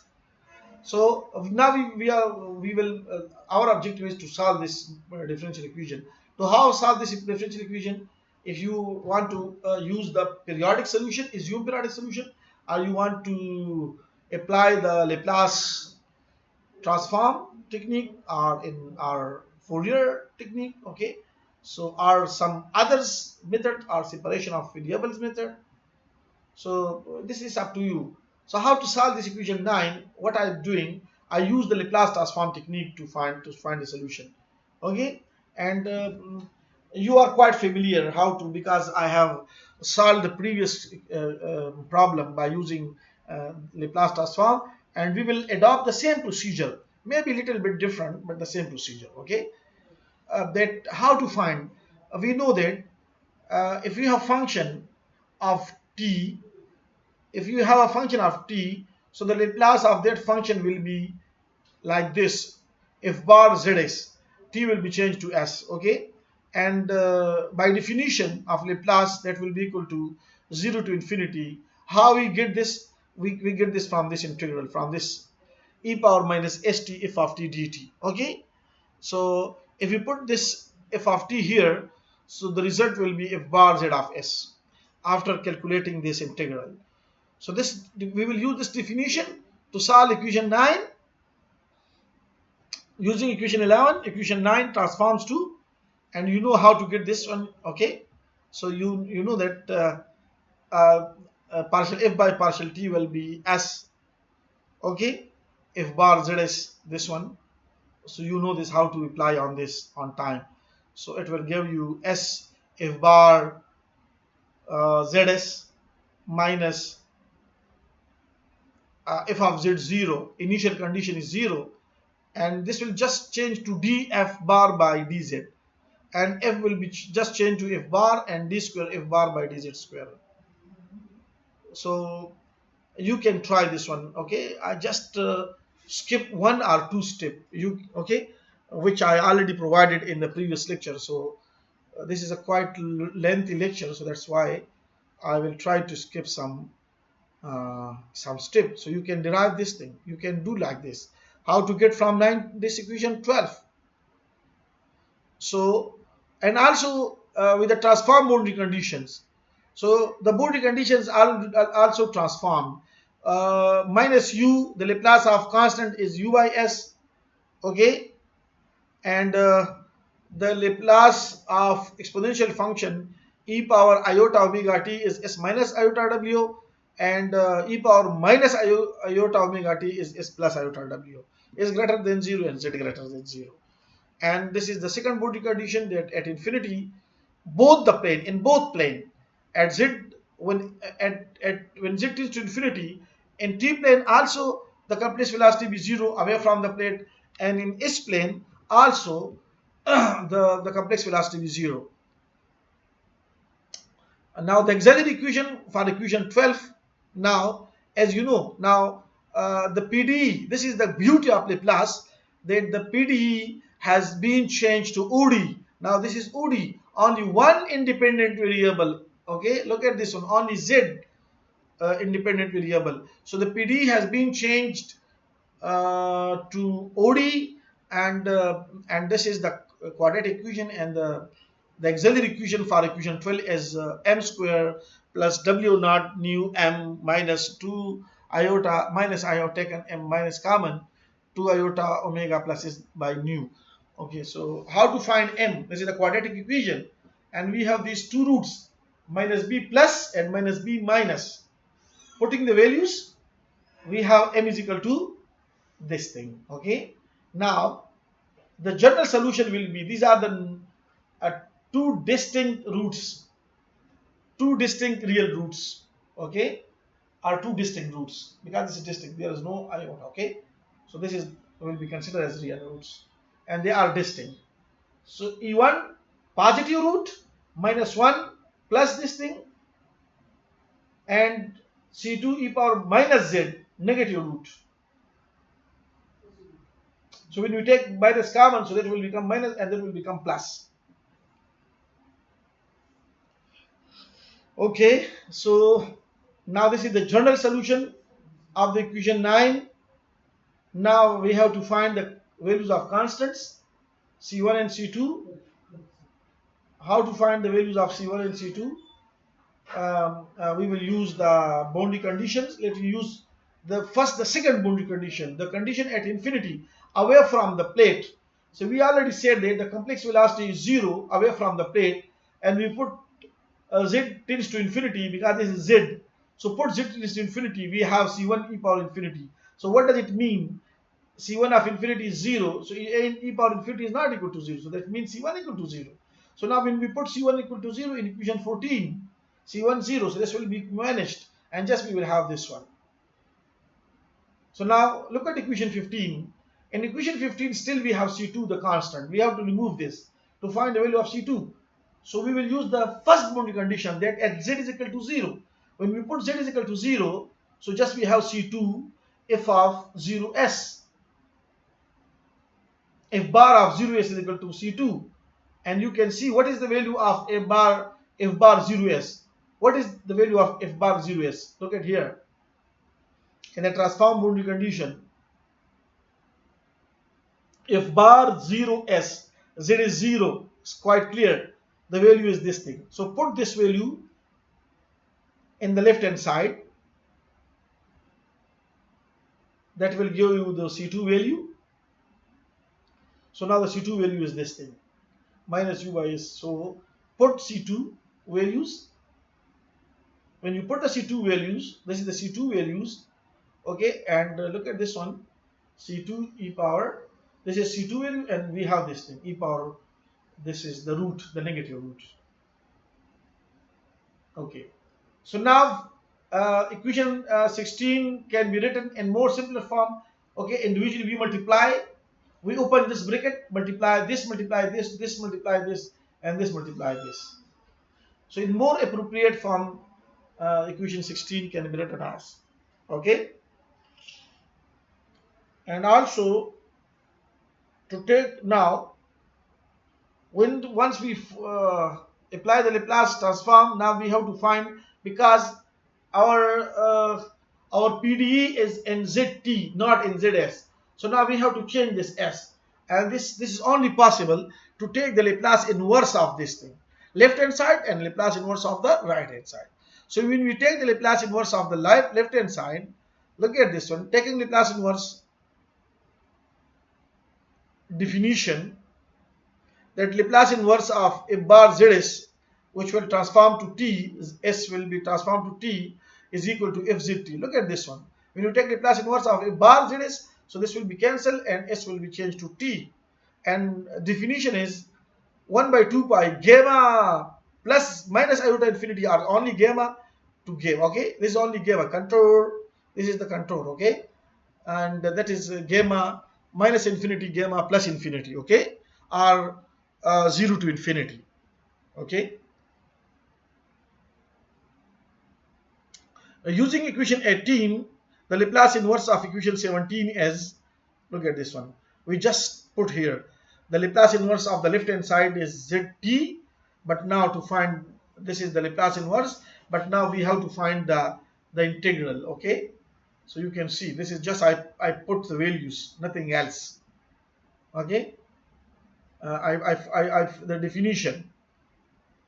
So now we will our objective is to solve this differential equation. To how solve this differential equation? If you want to use the periodic solution, assume periodic solution, or you want to apply the Laplace transform technique or in our Fourier technique, okay. So or some others method or separation of variables method. So this is up to you. So how to solve this equation 9? What I'm doing, I use the Laplace transform technique to find the solution. Okay, and you are quite familiar how to, because I have solved the previous problem by using Laplace transform, and we will adopt the same procedure, maybe a little bit different, but the same procedure. Okay, that how to find. We know that if we have function of t, if you have a function of t, so the Laplace of that function will be like this. F bar zs, t will be changed to s, okay. And by definition of Laplace, that will be equal to 0 to infinity. How we get this? We get this from this integral, from this e power minus st f of t dt, okay. So if you put this f of t here, so the result will be f bar z of s after calculating this integral. So this, we will use this definition to solve equation 9. Using equation 11, equation 9 transforms to, and you know how to get this one, okay. So you know that partial f by partial t will be s, okay. F bar z is this one. So you know this, how to apply on this on time. So it will give you s f bar zs minus f of z 0. Initial condition is 0, and this will just change to df bar by dz, and f will be just change to f bar and d square f bar by dz square. So you can try this one, okay. I just skip one or two step, you okay, which I already provided in the previous lecture. So this is a quite lengthy lecture, so that's why I will try to skip some steps, so you can derive this thing. You can do like this. How to get from 9 this equation 12? So, and also with the transform boundary conditions. So the boundary conditions are also transformed. Minus u, the Laplace of constant is u by s, okay, and the Laplace of exponential function e power iota omega t is s minus iota w, and e power minus iota omega t is s plus iota w. Is greater than 0 and z greater than 0. And this is the second boundary condition, that at infinity, both the plane, in both plane, at z, when z is to infinity, in t plane also the complex velocity be 0 away from the plate, and in s plane also the complex velocity be 0. Now the auxiliary equation for equation 12. Now, as you know, now the PDE, this is the beauty of Laplace, that the PDE has been changed to ODE. Now this is ODE, only one independent variable, okay. Look at this one, only z independent variable. So the PDE has been changed to OD, and this is the quadratic equation, and the auxiliary equation for equation 12 is m square plus w naught nu m minus 2 iota, minus I have taken m minus common, 2 iota omega plus is by nu. Okay, so how to find m? This is the quadratic equation, and we have these two roots, minus b plus and minus b minus. Putting the values, we have m is equal to this thing, okay. Now the general solution will be, these are the uh, two distinct roots, two distinct real roots, okay, are two distinct roots, because this is distinct, there is no iota, okay. So this is will be considered as real roots, and they are distinct. So E1 positive root minus 1 plus this thing, and C2 e power minus z negative root. So when we take minus common, so that will become minus and that will become plus. Okay, so now this is the general solution of the equation 9. Now we have to find the values of constants C1 and C2. How to find the values of C1 and C2? We will use the boundary conditions. Let us use the second boundary condition, the condition at infinity away from the plate. So we already said that the complex velocity is 0 away from the plate, and we put z tends to infinity because this is z. So put z tends to infinity, we have c1 e power infinity. So what does it mean? C1 of infinity is 0, so e power infinity is not equal to 0. So that means C1 equal to 0. So now when we put C1 equal to 0 in equation 14, C1 0, so this will be managed, and just we will have this one. So now look at equation 15. In equation 15 still we have C2 the constant. We have to remove this to find the value of C2. So we will use the first boundary condition that at z is equal to 0. When we put z is equal to 0, so just we have C2 f of 0s. F bar of 0s is equal to C2, and you can see what is the value of f bar 0s. What is the value of f bar 0s? Look at here. In a transform boundary condition, f bar 0s, z is 0, it's quite clear. The value is this thing. So put this value in the left hand side. That will give you the C2 value. So now the C2 value is this thing, minus u by s. So put C2 values. When you put the C2 values, this is the C2 values, okay, and look at this one, C2 e power, this is C2 value, and we have this thing, e power, this is the root, the negative root. Okay, so now equation 16 can be written in more simpler form. Okay, individually we multiply, we open this bracket, multiply this, this multiply this, and this multiply this. So in more appropriate form, equation 16 can be written as. Okay, and also to take now, when once we apply the Laplace transform, now we have to find, because our our PDE is in ZT, not in ZS. So now we have to change this S, and this is only possible to take the Laplace inverse of this thing, left hand side, and Laplace inverse of the right hand side. So when we take the Laplace inverse of the left hand side, look at this one, taking Laplace inverse definition, that Laplace inverse of f bar zs, which will transform to t, s will be transformed to t, is equal to fzt. Look at this one. When you take Laplace inverse of f bar zs, so this will be cancelled and s will be changed to t. And definition is 1 by 2 pi gamma plus minus iota infinity are only gamma to gamma. Okay, this is only gamma contour. This is the contour. Okay, and that is gamma minus infinity, gamma plus infinity. Okay, are 0 to infinity. Okay, using equation 18, the Laplace inverse of equation 17 is, look at this one, we just put here the Laplace inverse of the left hand side is zt, but now to find, this is the Laplace inverse, but now we have to find the integral. Okay, so you can see this is just I put the values, nothing else. Okay, the definition.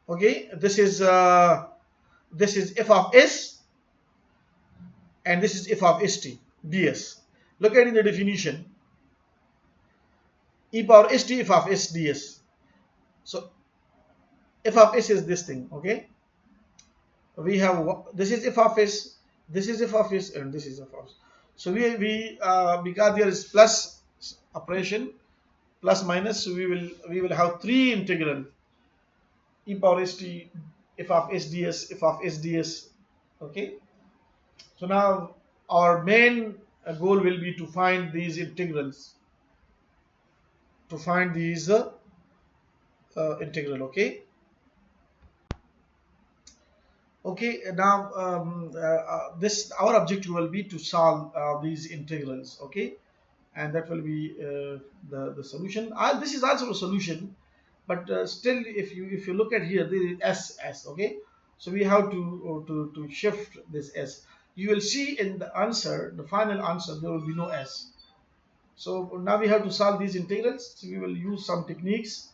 Okay, this is f of s, and this is f of st ds. Look at in the definition, e power st f of s ds. So f of s is this thing. Okay, we have, this is f of s, this is f of s, and this is f of s. So we because there is plus operation, plus minus, so we will have three integral, e power st f of s ds, f of s ds. Okay, so now our main goal will be to find these integrals, to find these integral. Okay. Okay, now this our objective will be to solve these integrals. Okay, and that will be the solution. This is also a solution, but still, if you look at here, there is S. Okay, so we have to shift this S. You will see in the answer, the final answer, there will be no S. So now we have to solve these integrals. So we will use some techniques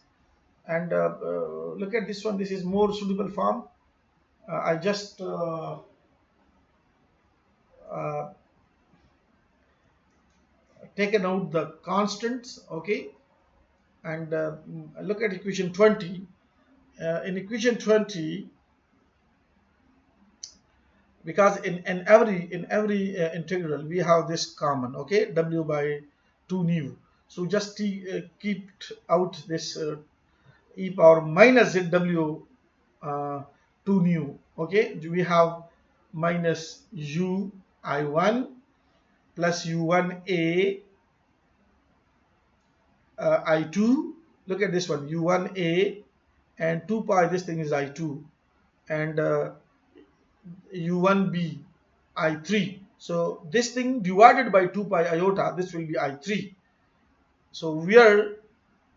and look at this one. This is more suitable form. I just uh, taken out the constants. Okay, and look at equation 20. In equation 20, because in every integral we have this common. Okay, w by 2 nu. So just keep out this e power minus zw uh, 2 nu. Okay, we have minus u I1 plus u1a I2. Look at this one, u1a, and 2 pi, this thing is I2, and u1b I3. So this thing divided by 2 pi iota, this will be I3. So we are,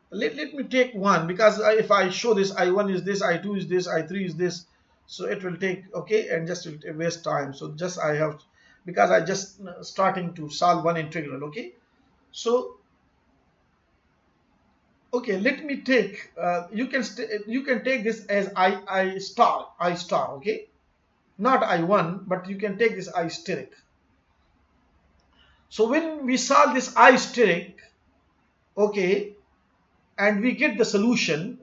let me take one, because if I show this, I1 is this, I2 is this, I3 is this, so it will take, okay, and just will waste time. So just I have, because I just starting to solve one integral. Okay, so okay, let me take you can take this as I star. Okay, not I1, but you can take this I steric. So when we solve this I steric, okay, and we get the solution,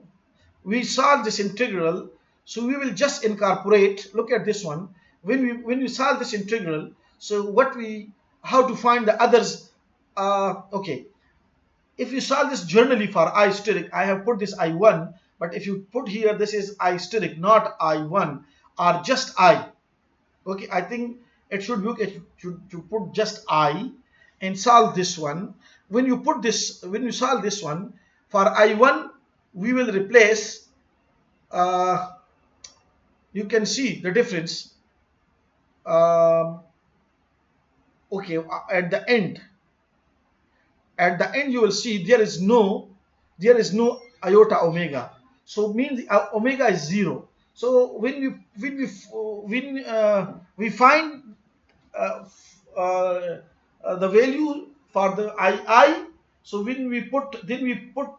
we solve this integral. So we will just incorporate, look at this one, when we solve this integral, so what we, how to find the others. Okay, if you solve this generally for I steric, I have put this I1, but if you put here, this is I steric, not I1, or just I. Okay, I think it should look at you put just I and solve this one. When you put this, when you solve this one for I1, we will replace. Uh, you can see the difference. Okay, at the end you will see there is no iota omega. So means omega is 0. So when we find uh, the value for the I, so when we put, then we put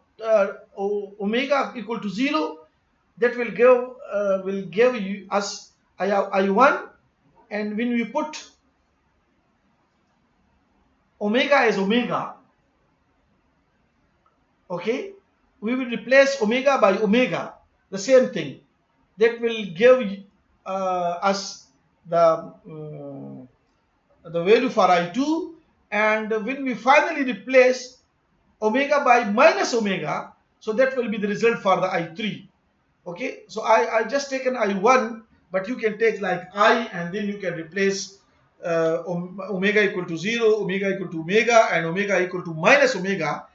omega equal to 0, that will give us I1. And when we put omega as omega, okay, we will replace omega by omega, the same thing, that will give us the value for I2. And when we finally replace omega by minus omega, so that will be the result for the I3. Okay, so I just taken I1, but you can take like I, and then you can replace omega equal to 0, omega equal to omega, and omega equal to minus omega.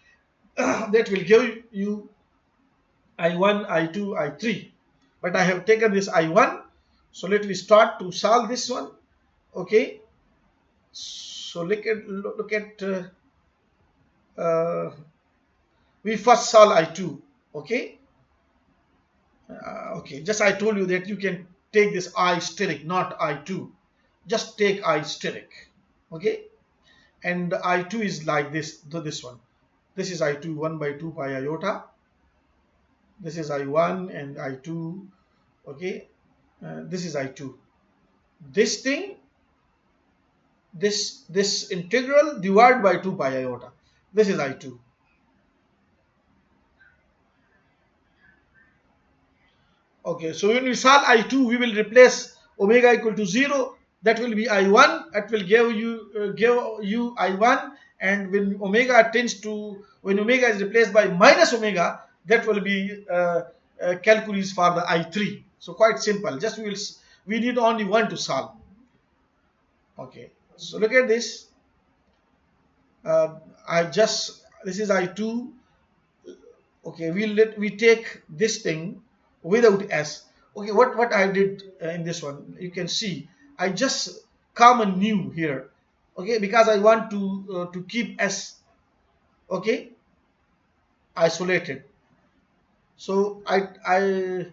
That will give you I1, I2, I3. But I have taken this I1. So let me start to solve this one. Okay. So look at uh, we first solve I2. Okay. Okay. Just I told you that you can take this I steric, not I2. Just take I steric. Okay. And I2 is like this one. This is I2, 1 by 2 pi iota. This is I1 and I2. Okay, this is I2. This thing, this integral divided by 2 pi iota. This is I2. Okay, so when we solve I2, we will replace omega equal to 0. That will be I1. That will give you I1. And when omega is replaced by minus omega, that will be calculus for the I3. So quite simple. Just we need only one to solve. Okay, so look at this. I just, this is I2. Okay, we take this thing without s. Okay, what I did in this one, you can see I just common new here. Okay, because I want to keep s, okay, isolated. So I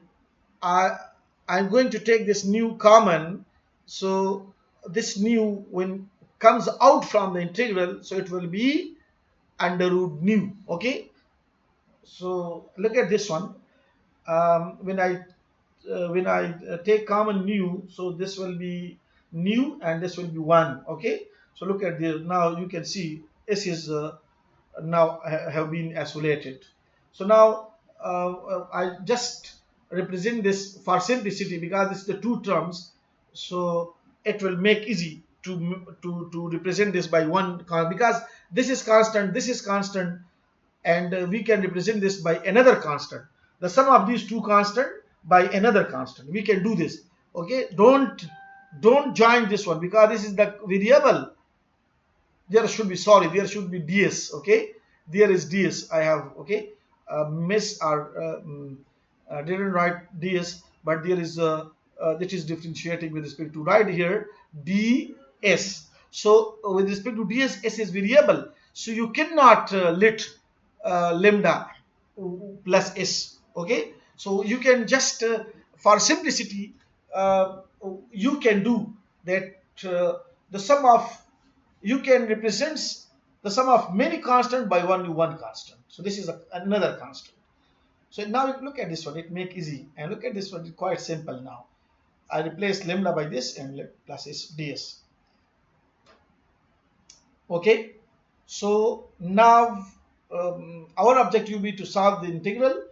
I'm going to take this new common. So this new, when comes out from the integral, so it will be under root new. Okay, so look at this one. When I take common new, so this will be new and this will be 1. Okay, so look at this. Now you can see s is now have been isolated. So now I just represent this for simplicity, because it's the two terms, so it will make easy to represent this by one because this is constant, and we can represent this by another constant, the sum of these two constant by another constant. We can do this. Okay, don't join this one, because this is the variable. There should be, sorry, there should be ds. Okay, there is ds. I have, okay, miss or didn't write ds, but there is that is differentiating with respect to right here ds. So with respect to ds, s is variable, so you cannot let lambda plus s. Okay, so you can just for simplicity, uh, you can do that. The sum of, you can represent the sum of many constant by only one constant. So this is another constant. So now you look at this one, it make easy, and look at this one, it's quite simple. Now I replace lambda by this and plus is ds. Okay, so now our objective will be to solve the integral.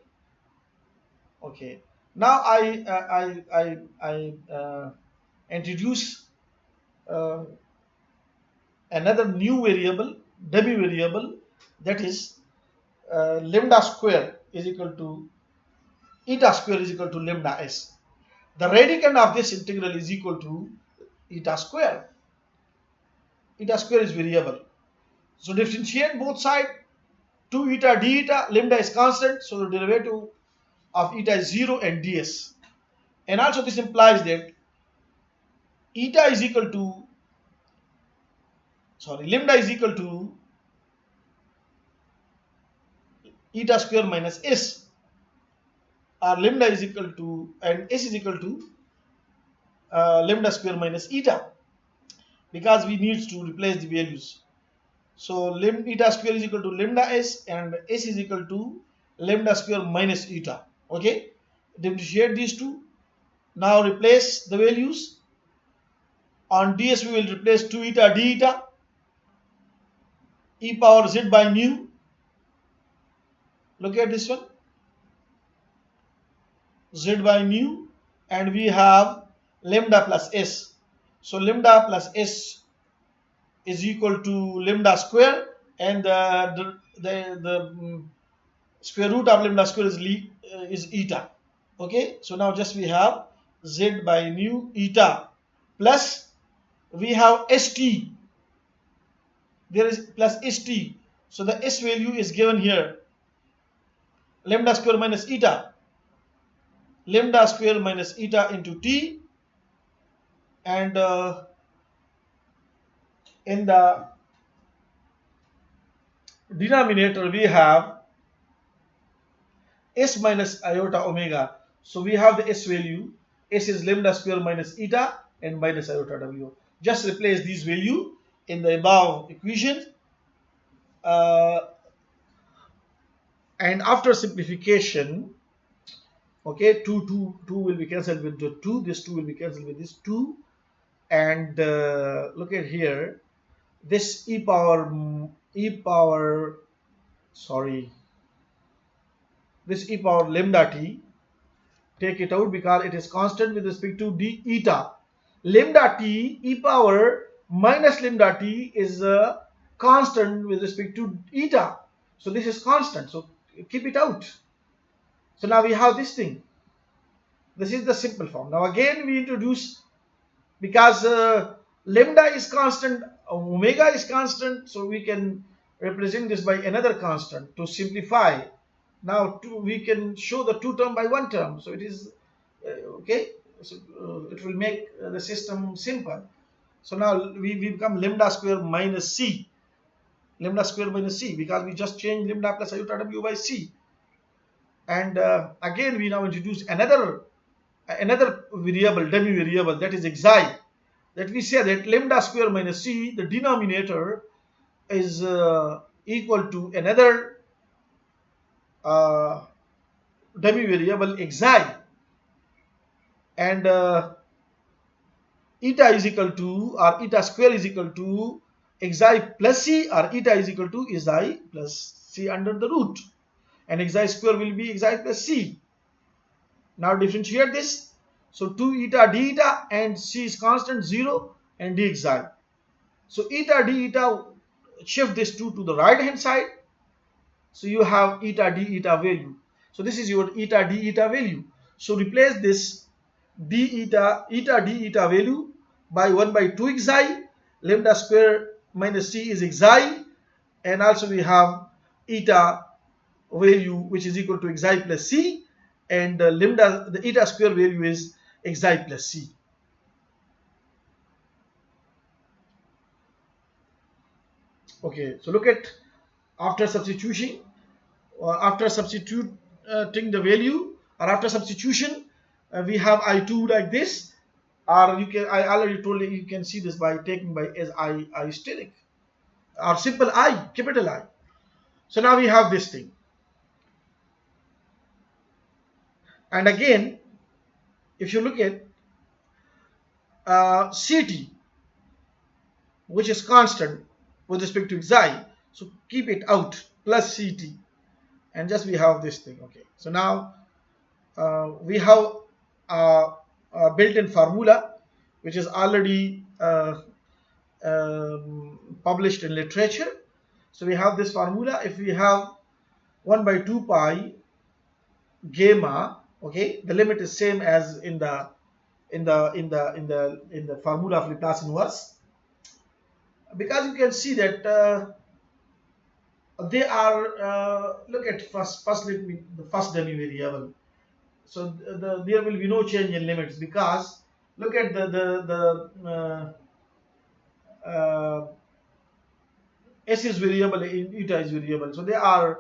Okay, now I introduce uh, another new variable, dummy variable, that is lambda square is equal to eta square is equal to lambda s. The radicand of this integral is equal to eta square. Eta square is variable. So differentiate both sides. 2 eta d eta, lambda is constant, so the derivative of eta is 0 and ds. And also this implies that eta is equal to, sorry, lambda is equal to eta square minus s, or lambda is equal to, and s is equal to lambda square minus eta, because we need to replace the values. So eta square is equal to lambda s, and s is equal to lambda square minus eta. Okay, differentiate these two. Now replace the values. On ds we will replace 2 eta d eta e power z by nu. Look at this one, z by nu, and we have lambda plus s. So lambda plus s is equal to lambda square, and the square root of lambda square is eta. Okay, so now just we have z by nu eta, plus we have st, there is plus st, so the s value is given here, lambda square minus eta, lambda square minus eta into t, and in the denominator we have s minus iota omega. So we have the s value, s is lambda square minus eta and minus iota w. Just replace these value in the above equation, and after simplification, okay, 2 will be cancelled with the 2, this 2 will be cancelled with this 2, and look at here, this sorry, this e power lambda t, take it out because it is constant with respect to d eta. Lambda t e power minus lambda t is a constant with respect to eta. So this is constant. So keep it out. So now we have this thing. This is the simple form. Now again we introduce, because lambda is constant, omega is constant, so we can represent this by another constant to simplify. Now we can show the two term by one term. So it is okay. So it will make the system simple. So now we become lambda square minus c, lambda square minus c, because we just changed lambda plus iota w by c. And again we now introduce another variable, demi variable, that is xi. That we say that lambda square minus c, the denominator is equal to another uh, demi variable xi, and eta is equal to, or eta square is equal to xi plus c, or eta is equal to xi plus c under the root, and xi square will be xi plus c. Now differentiate this. So 2 eta d eta, and c is constant 0, and d xi. So eta d eta, shift this 2 to the right hand side. So you have eta d eta value. So this is your eta d eta value. So replace this d eta, eta d eta value by 1 by 2 xi, lambda square minus c is xi, and also we have eta value which is equal to xi plus c, and lambda, the eta square value is xi plus c. Okay, so look at after substitution, or after substituting the value, or after substitution, we have I2 like this, or you can, I already told you, you can see this by taking by as I steric, or simple I, capital I. So now we have this thing, and again if you look at Ct, which is constant with respect to xi, so keep it out, plus Ct, and just we have this thing. Okay, so now we have a built-in formula which is already published in literature. So we have this formula. If we have 1 by 2 pi gamma, okay, the limit is same as in the formula of Laplace inverse, because you can see that they are look at first let me the first demi variable. So there will be no change in limits, because look at the s is variable and eta is variable, so they are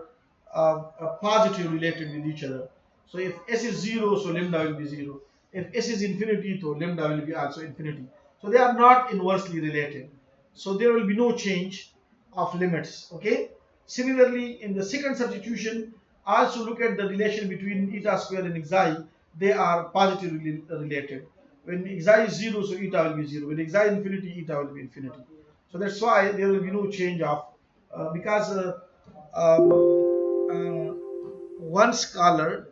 positive related with each other. So if s is 0, so lambda will be 0. If s is infinity, so lambda will be also infinity. So they are not inversely related, so there will be no change of limits. Okay, similarly in the second substitution, also look at the relation between eta square and xi. They are positively related. When xi is 0, so eta will be 0. When xi infinity, eta will be infinity. So that's why there will be no change of, because um, uh, one scholar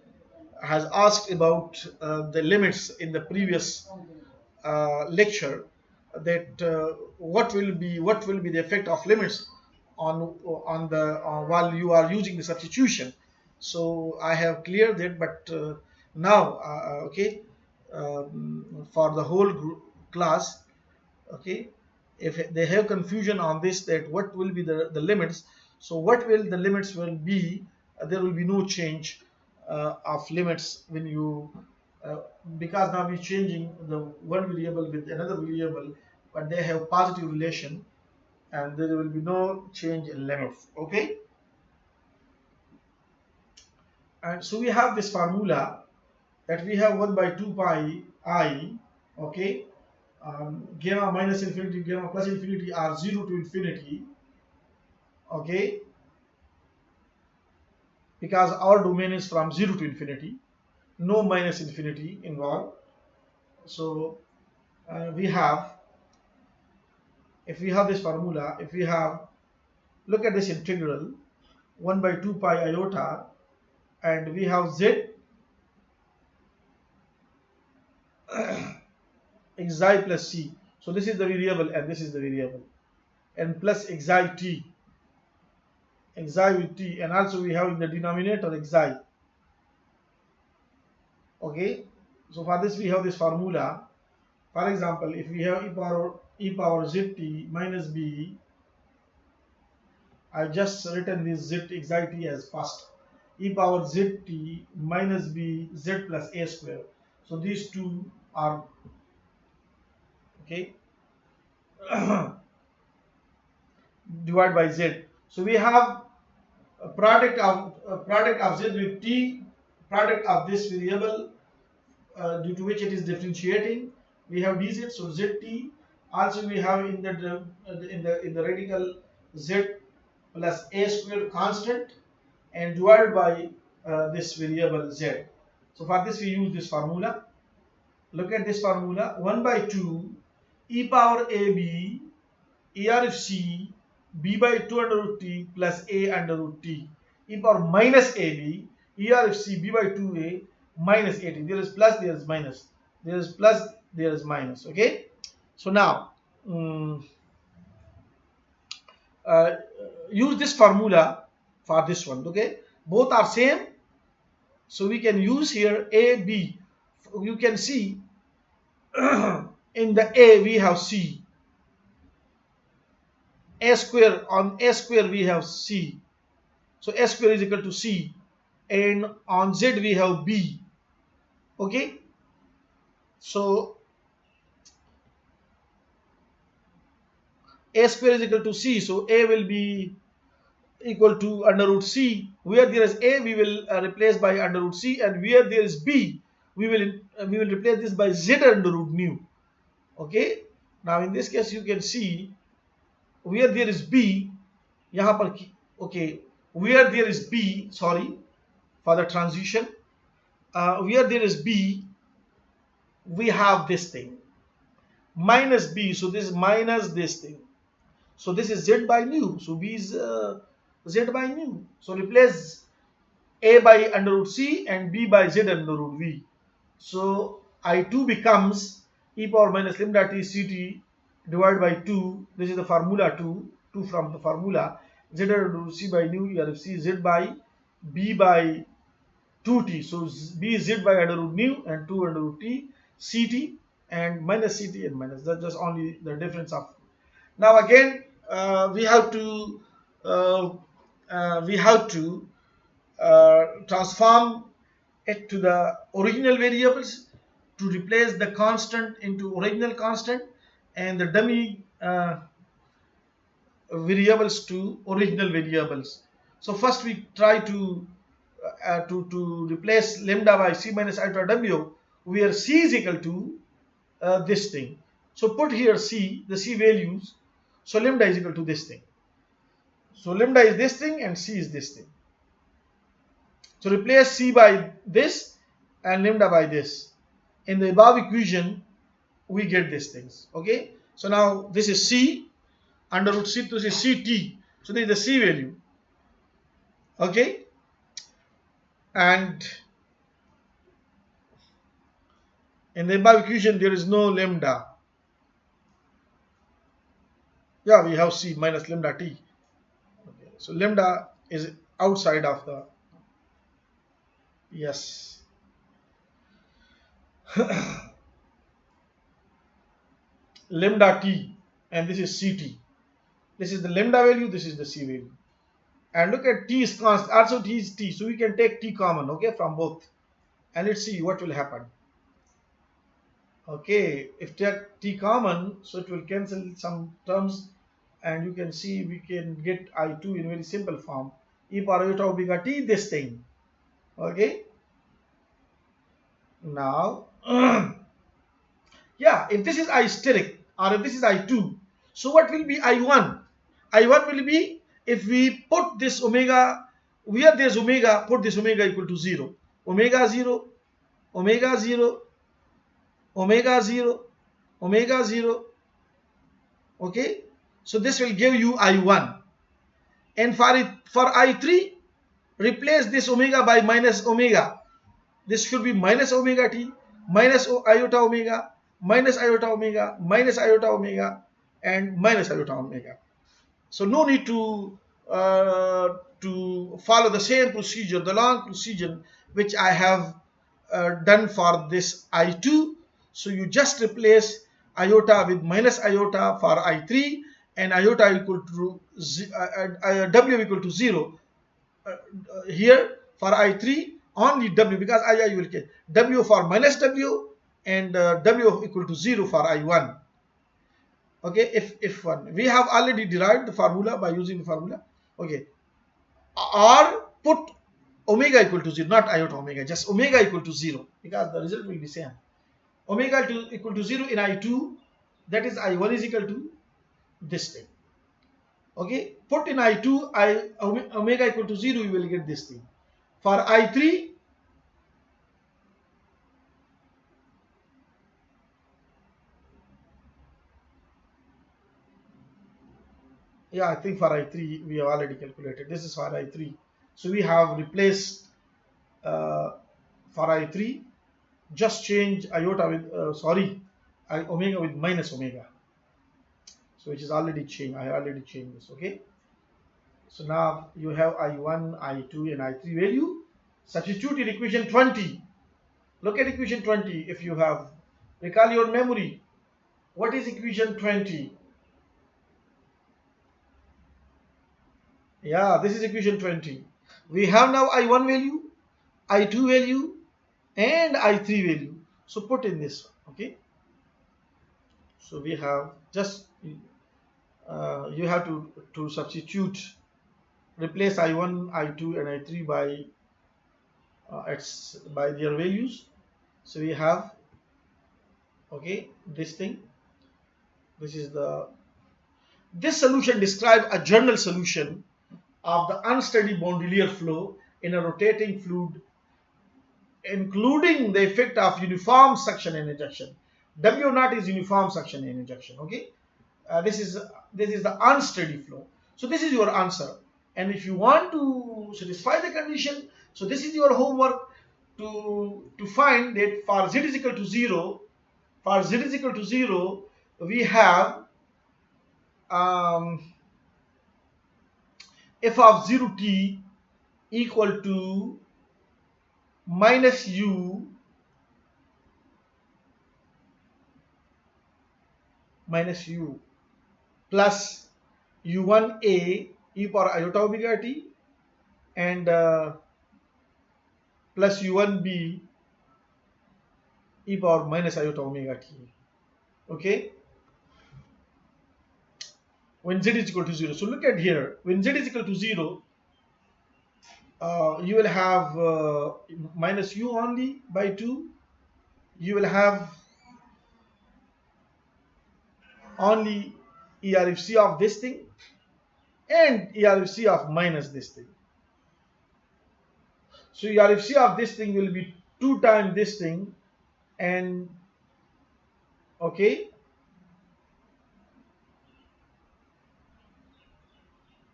has asked about the limits in the previous lecture, that what will be the effect of limits on the while you are using the substitution. So I have cleared it, but now okay, for the whole class, okay, if they have confusion on this, that what will be the limits, so what will the limits will be, there will be no change of limits when you uh, because now we're changing the one variable with another variable, but they have positive relation, and there will be no change in limits. Okay, and so we have this formula that we have 1 by 2 pi I, okay, gamma minus infinity, gamma plus infinity are 0 to infinity, okay, because our domain is from 0 to infinity, no minus infinity involved. So we have, if we have this formula, if we have, look at this integral 1 by 2 pi iota, and we have z xi plus c. So this is the variable and this is the variable, and plus xi t, xi with t, and also we have in the denominator xi. Okay, so for this we have this formula. For example, if we have e power zt minus b, I just written this z xi t as first. e power zt minus b z plus a square. So these two are okay divided by z. So we have a product of z with t, product of this variable due to which it is differentiating. We have dz, so zt. Also we have in the radical z plus a square constant and divided by this variable z. So for this we use this formula. Look at this formula: 1 by 2 e power ab er of c b by 2 under root t plus a under root t e power minus ab er of c b by 2a minus at. There is plus, there is minus, there is plus, there is minus. Okay, so now uh, use this formula for this one. Okay, both are same, so we can use here a b. You can see in the a we have c, a square, on a square we have c, so a square is equal to c, and on z we have b. Okay, so a square is equal to c, so a will be equal to under root c. Where there is a we will replace by under root c, and where there is b we will replace this by z under root nu. Okay, now in this case you can see where there is b यहाँ पर, okay, where there is b, sorry for the transition, where there is b we have this thing minus b, so this is minus this thing, so this is z by nu, so b is z by nu, so replace a by under root c and b by z under root v. So I2 becomes e power minus lambda t ct divided by 2. This is the formula 2 from the formula z under root c by nu er of c z by b by 2t. So b is z by under root nu and 2 under root t ct and minus ct and minus. That's just only the difference of. Now again we have to transform it to the original variables to replace the constant into original constant and the dummy variables to original variables. So first we try to replace lambda by c minus iota w, where c is equal to this thing. So put here c, the c values. So lambda is equal to this thing. So lambda is this thing and c is this thing. So replace c by this and lambda by this. In the above equation, we get these things. Okay. So now this is c under root c, this is ct. So this is the c value. Okay. And in the above equation, there is no lambda. Yeah, we have c minus lambda t. Okay. So lambda is outside of the, yes. Lambda t, and this is ct. This is the lambda value, this is the c value. And look at t is constant, also t is t, so we can take t common, okay, from both. And let's see what will happen. Okay, if take t common, so it will cancel some terms, and you can see we can get I2 in very simple form. E power iota omega t, this thing. Okay. Now, yeah, if this is I steric or if this is I2, so what will be I1? I1 will be, if we put this omega, where there is omega, put this omega equal to 0. Omega 0, omega 0, omega 0, omega 0. Okay, so this will give you I1. And for I3, replace this omega by minus omega. This should be minus omega t, minus iota omega, minus iota omega, minus iota omega, and minus iota omega. So no need to follow the same procedure, the long procedure which I have done for this I2. So you just replace iota with minus iota for I3 and iota equal to w equal to 0 here, For I3 only W, because I will get W for minus W, and W equal to 0 for I1. Okay, if one, we have already derived the formula by using the formula. Okay, or put omega equal to 0, not iota omega, just omega equal to 0, because the result will be same. Omega equal to 0 in I2, that is I1 is equal to this thing. Okay, put in I2 omega equal to 0, you will get this thing. For I3, yeah, I think for I3 we have already calculated. This is for I3. So we have replaced uh, for I3, just change iota with, omega with minus omega. So which is already changed. I already changed this. Okay. So now you have I1, I2, and I3 value. Substitute in equation 20. Look at equation 20 if you have. Recall your memory. What is equation 20? Yeah, this is equation 20. We have now I1 value, I2 value, and I3 value. So put in this one. Okay. So we have just you have to substitute, replace I1, I2, and I3 by by their values. So we have, okay, this thing. This is the this solution describe a general solution of the unsteady Bondelier flow in a rotating fluid, including the effect of uniform suction and ejection. W naught is uniform suction and ejection. Okay, this is the unsteady flow. So this is your answer. And if you want to satisfy the condition, so this is your homework, to find that for z is equal to 0, for z is equal to 0, we have um, f of 0t equal to minus u minus u plus u1a e power iota omega t, and plus u1b e power minus iota omega t. Okay, when z is equal to 0. So look at here, when z is equal to 0, you will have minus u only by 2. You will have only ERFC of this thing and ERFC of minus this thing. So ERFC of this thing will be 2 times this thing, and okay,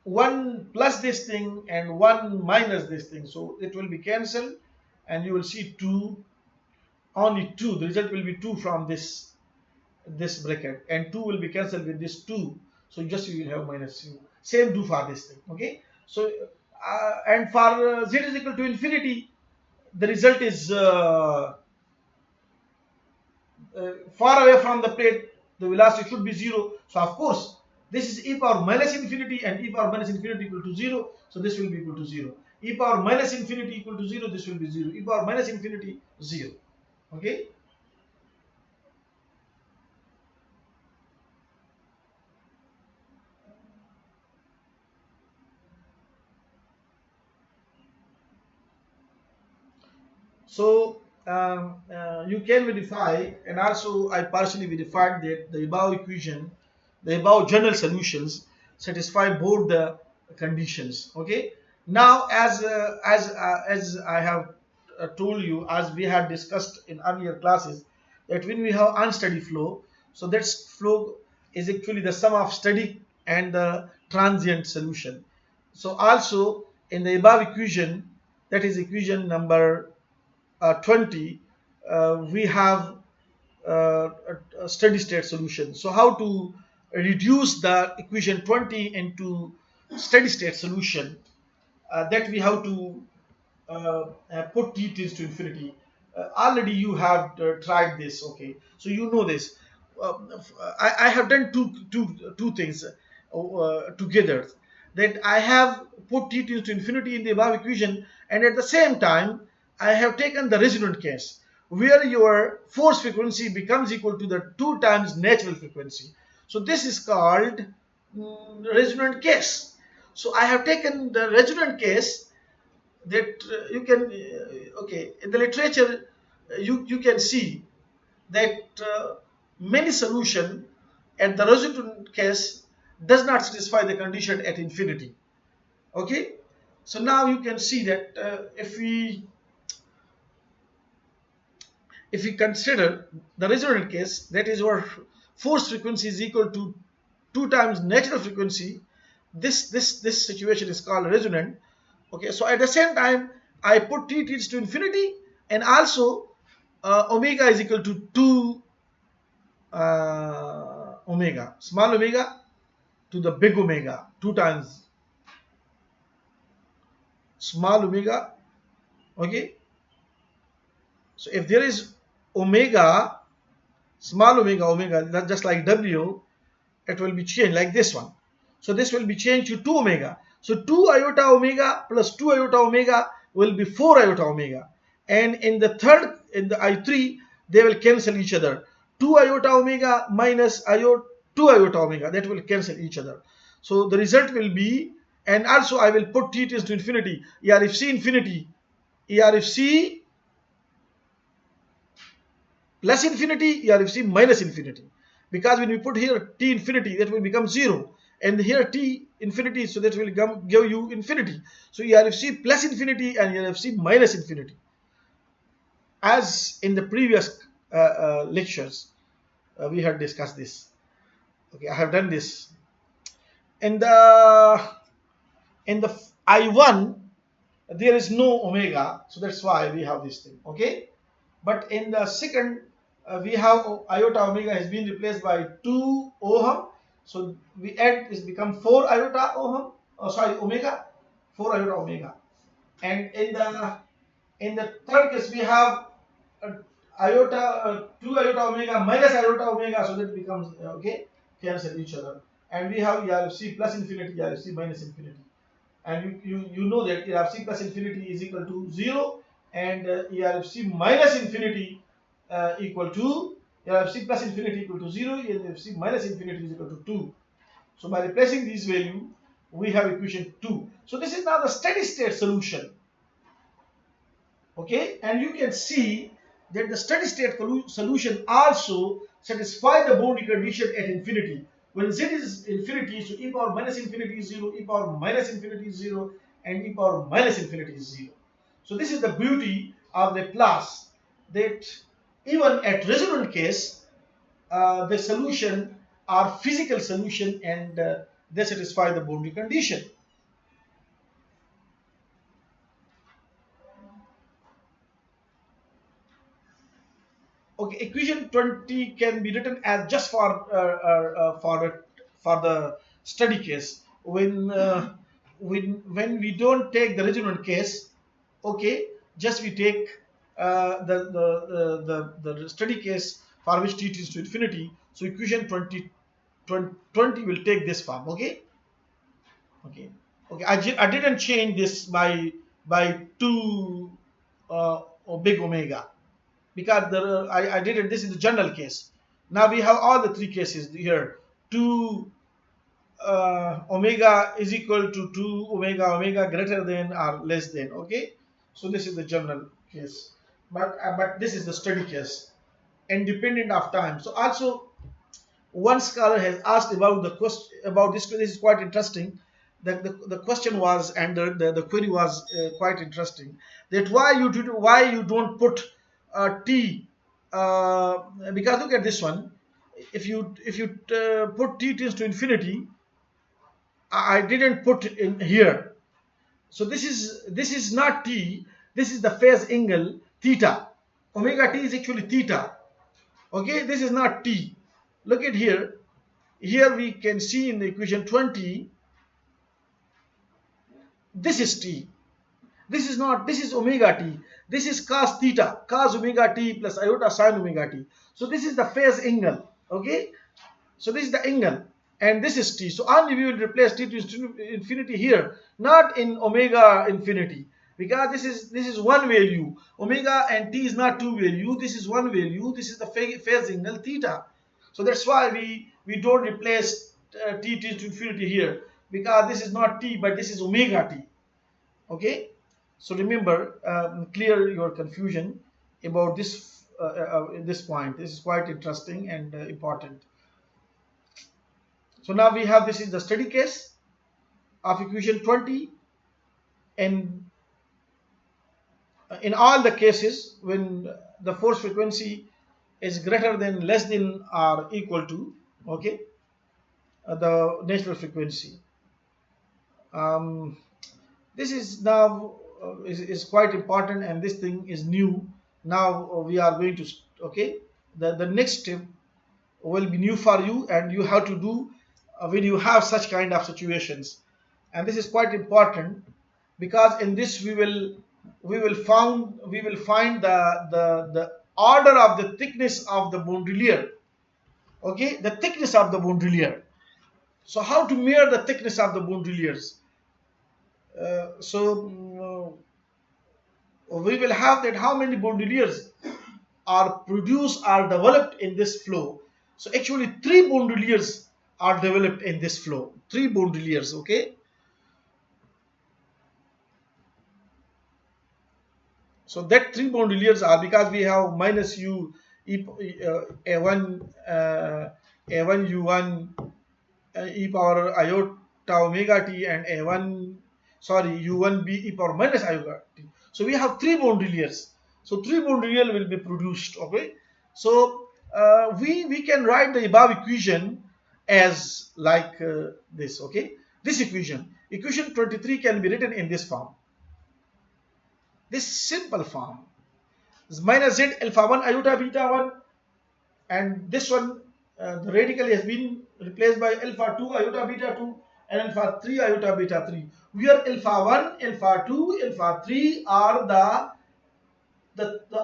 1 plus this thing and 1 minus this thing. So it will be cancelled, and you will see 2, only 2. The result will be 2 from this bracket, and 2 will be cancelled with this 2. So just you will have minus u. Same do for this thing. Okay. So and for z is equal to infinity, the result is far away from the plate, the velocity should be 0. So of course, this is e power minus infinity, and e power minus infinity equal to 0. So this will be equal to 0. E power minus infinity equal to 0. This will be 0. E power minus infinity 0. Okay. So you can verify, and also I partially verified that the above equation, the above general solutions satisfy both the conditions. Okay. Now, as I have told you, as we had discussed in earlier classes, that when we have unsteady flow, so that flow is actually the sum of steady and the transient solution. So also in the above equation, that is equation number 20, we have a steady state solution. So how to reduce the equation 20 into steady state solution, that we have to put t tends to infinity. Already you have tried this. Okay, so you know this. I have done two things together, that I have put t tends to infinity in the above equation, and at the same time I have taken the resonant case where your force frequency becomes equal to the 2 times natural frequency. So this is called resonant case. So I have taken the resonant case that you can okay, in the literature you can see that many solution at the resonant case does not satisfy the condition at infinity. Okay, so now you can see that if we consider the resonant case, that is where force frequency is equal to 2 times natural frequency, this situation is called resonant. Okay, so at the same time I put t tends to infinity, and also omega is equal to 2 omega, small omega to the big omega, 2 times small omega. Okay, so if there is omega, small omega, omega, that's just like w, it will be changed like this one. So this will be changed to 2 omega. So 2 iota omega plus 2 iota omega will be 4 iota omega. And in the third, in the I3, they will cancel each other. 2 iota omega minus 2 iota omega, that will cancel each other. So the result will be, and also I will put t tends to infinity, ERFC infinity, ERFC plus infinity, ERFC minus infinity. Because when we put here t infinity, that will become 0. And here t infinity, so that will give you infinity. So ERFC plus infinity and ERFC minus infinity. As in the previous lectures, we had discussed this. Okay, I have done this. In the I1, there is no omega, so that's why we have this thing. Okay, but in the second, we have iota omega has been replaced by 2 ohm, so we add, is become 4 iota ohm, omega, 4 iota omega. And in the third case we have iota 2 iota omega minus iota omega, so that becomes okay, cancel each other. And we have ERFC plus infinity, ERFC minus infinity. And you know that ERFC plus infinity is equal to 0, and ERFC minus infinity equal to, ERFC plus infinity equal to 0, and ERFC minus infinity is equal to 2. So by replacing this value, we have equation 2. So this is now the steady state solution. Okay, and you can see that the steady state solution also satisfies the boundary condition at infinity. When z is infinity, so e power minus infinity is 0, e power minus infinity is 0, and e power minus infinity is 0. So this is the beauty of the Laplace, that even at resonant case, the solution are physical solution, and they satisfy the boundary condition. Okay, equation 20 can be written as just for the study case. When we don't take the resonant case, okay, just we take the study case for which t tends to infinity. So equation 20 will take this form. Okay, okay. I didn't change this by 2 big omega, because I did it. This is the general case. Now we have all the 3 cases here. 2 omega is equal to 2 omega, omega greater than or less than. Okay, so this is the general case, but this is the study case, independent of time. So also, one scholar has asked about the question about this. This is quite interesting. The question was, and the query was quite interesting, that why you don't put t, because look at this one. If you put t tends to infinity, I didn't put in here. So this is not t. This is the phase angle theta. Omega t is actually theta. Okay, this is not t. Look at here. Here we can see in the equation 20, this is t. This is not, this is omega t. This is cos theta, cos omega t plus iota sin omega t. So this is the phase angle. Okay, so this is the angle, and this is t. So only we will replace t to infinity here, not in omega infinity, because this is one value. Omega and t is not two value. This is one value. This is the phase signal theta. So that's why we don't replace t to infinity here, because this is not t but this is omega t. Okay, so remember, clear your confusion about this point. This is quite interesting and important. So now we have, this is the study case of equation 20, and in all the cases when the force frequency is greater than, less than, or equal to, okay, the natural frequency. This is now is quite important, and this thing is new. Now we are going to, okay, the next step will be new for you, and you have to do when you have such kind of situations. And this is quite important, because in this we will find the order of the thickness of the bondelier. Okay, the thickness of the bondelier. So how to measure the thickness of the bondeliers? We will have that how many bondeliers are produced, are developed in this flow. So actually 3 bondeliers are developed in this flow. 3 bondeliers, okay? So that 3 bondeliers are, because we have minus u a1 a1 u1 e power iota omega t, and a1, sorry, u1 b e power minus iota t. So we have 3 bondeliers. So 3 bondeliers will be produced. Okay. So we can write the above equation as like this. Okay. This equation 23 can be written in this form. This simple form is minus z alpha 1 iota beta 1, and this one, the radical has been replaced by alpha 2 iota beta 2 and alpha 3 iota beta 3, where alpha 1, alpha 2, alpha 3 are the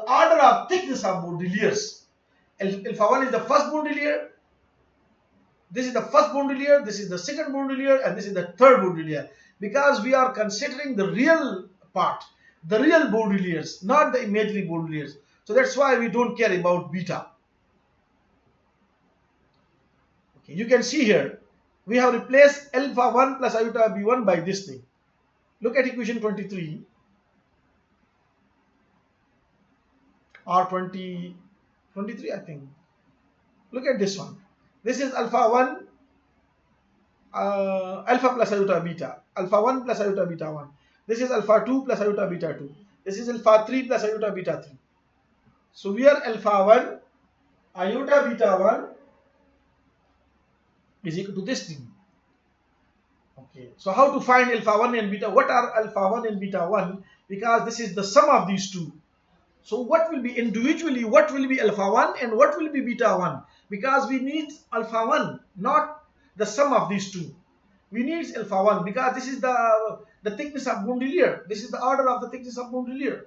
order of thickness of bondeliers. Alpha 1 is the first bondelier, this is the first bondelier, this is the second bondelier, and this is the third bondelier, because we are considering the real part, the real bondeliers, not the imaginary bondeliers. So that's why we don't care about beta. Okay, you can see here we have replaced alpha 1 plus iota b1 by this thing. Look at equation 23 or 23, I think. Look at this one. This is alpha 1 alpha plus iota beta, alpha 1 plus iota beta 1. This is alpha 2 plus iota beta 2. This is alpha 3 plus iota beta 3. So we are alpha 1 iota beta 1 is equal to this thing. Okay. So how to find alpha 1 and beta? What are alpha 1 and beta 1? Because this is the sum of these two. So what will be individually, what will be alpha 1 and what will be beta 1? Because we need alpha 1, not the sum of these two. We need alpha 1 because this is the thickness of bondelier. This is the order of the thickness of bondelier.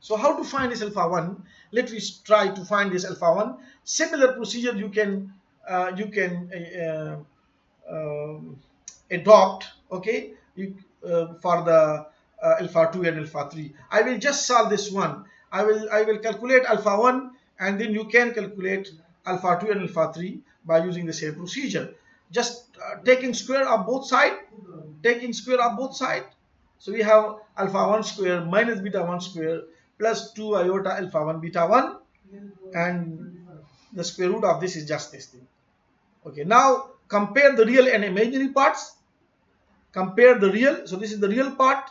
So how to find this alpha 1? Let me try to find this alpha 1. Similar procedure you can adopt, okay, for the alpha 2 and alpha 3. I will just solve this one. I will calculate alpha 1, and then you can calculate alpha 2 and alpha 3 by using the same procedure. Just taking square of both sides, So we have alpha 1 square minus beta 1 square plus 2 iota alpha 1 beta 1, and the square root of this is just this thing. Okay, now compare the real and imaginary parts. Compare the real, so this is the real part,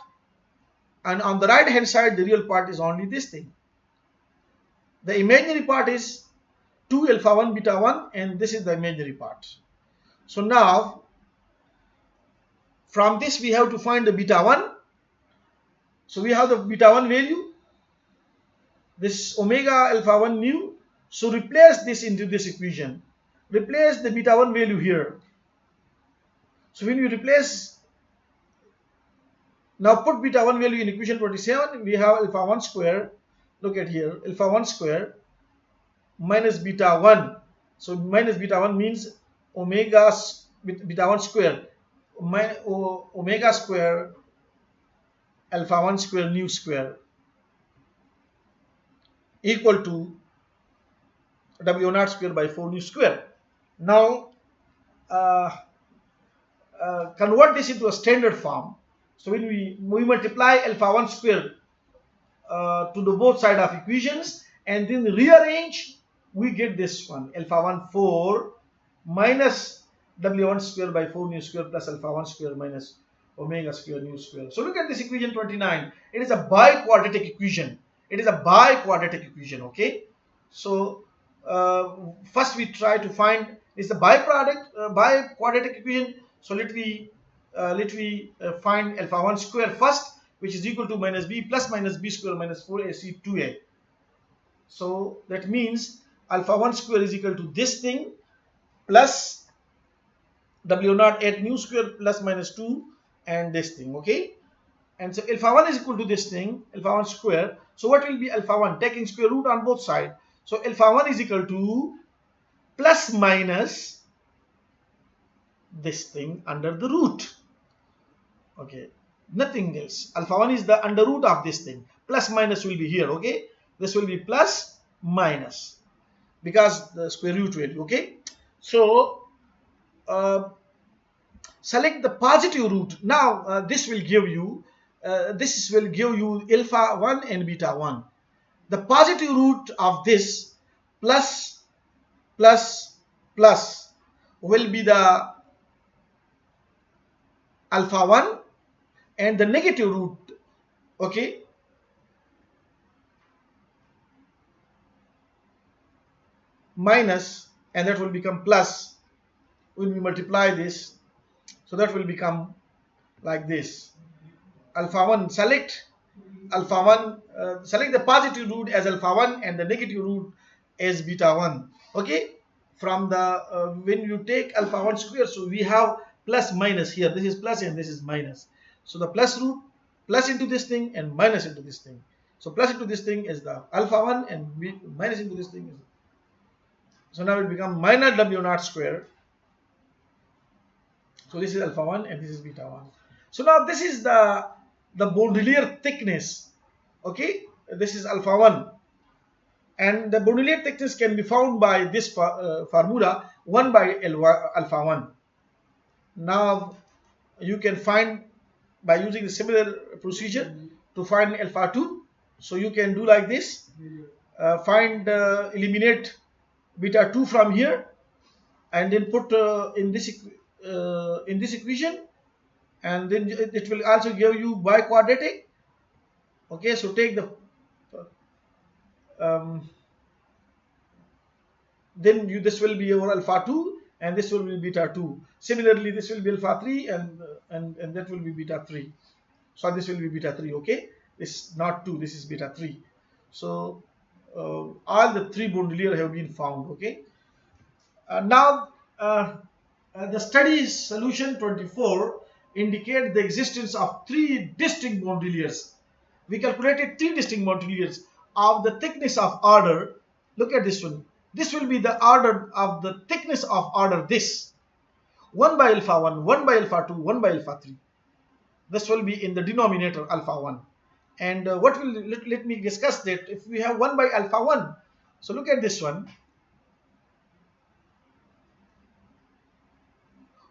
and on the right hand side the real part is only this thing. The imaginary part is 2 alpha 1 beta 1, and this is the imaginary part. So now from this we have to find the beta 1. So we have the beta 1 value, this omega alpha 1 nu. So replace this into this equation. Replace the beta 1 value here. So when you replace, now put beta 1 value in equation 27, we have alpha 1 square. Look at here, alpha 1 square minus beta 1. So minus beta 1 means omega beta 1 square omega square alpha 1 square nu square equal to W naught square by 4 nu square. Now uh, convert this into a standard form. So when we multiply alpha 1 square to the both side of equations and then rearrange, we get this one alpha 1 4 minus W1 square by 4 nu square plus alpha 1 square minus omega square nu square. So look at this equation 29. It is a biquadratic equation. It is a biquadratic equation. Okay. So first we try to find is the biquadratic equation. So let we find alpha 1 square first, which is equal to minus b plus minus b square minus 4ac 2a. So that means alpha 1 square is equal to this thing plus W naught at nu square plus minus 2 and this thing. Okay. And so alpha 1 is equal to this thing, alpha 1 square. So what will be alpha 1? Taking square root on both sides. So alpha 1 is equal to plus minus this thing under the root. Okay. Nothing else. Alpha 1 is the under root of this thing. Plus minus will be here. Okay. This will be plus minus because the square root value. Okay. So select the positive root. Now this will give you alpha 1 and beta 1. The positive root of this plus plus plus will be the alpha 1 and the negative root, okay, minus, and that will become plus when we multiply this. So that will become like this. Alpha 1 select alpha 1 select the positive root as alpha 1 and the negative root as beta 1. Okay, from the when you take alpha 1 square, so we have plus minus here. This is plus and this is minus. So the plus root plus into this thing and minus into this thing. So plus into this thing is the alpha 1 and minus into this thing is. So now it becomes minus W naught square. So this is alpha 1 and this is beta 1. So now this is the Bondelier thickness. Okay, this is alpha 1. And the Bondelier thickness can be found by this formula 1 by alpha 1. Now you can find by using a similar procedure to find alpha 2. So you can do like this. Eliminate beta 2 from here and then put in this equation, and then it will also give you biquadratic. Okay, so take the then this will be your alpha 2 and this will be beta 2. Similarly, this will be alpha 3 and that will be beta 3. So this will be beta 3. Okay, this is not 2, this is beta 3. So all the three Bondelier have been found. Okay, now the study solution 24 indicate the existence of three distinct Bondeliers. We calculated three distinct Bondeliers of the thickness of order. Look at this one. This will be the order of the thickness of order this. 1 by alpha 1, 1 by alpha 2, 1 by alpha 3. This will be in the denominator alpha 1. And let me discuss that. If we have 1 by alpha 1, so look at this one.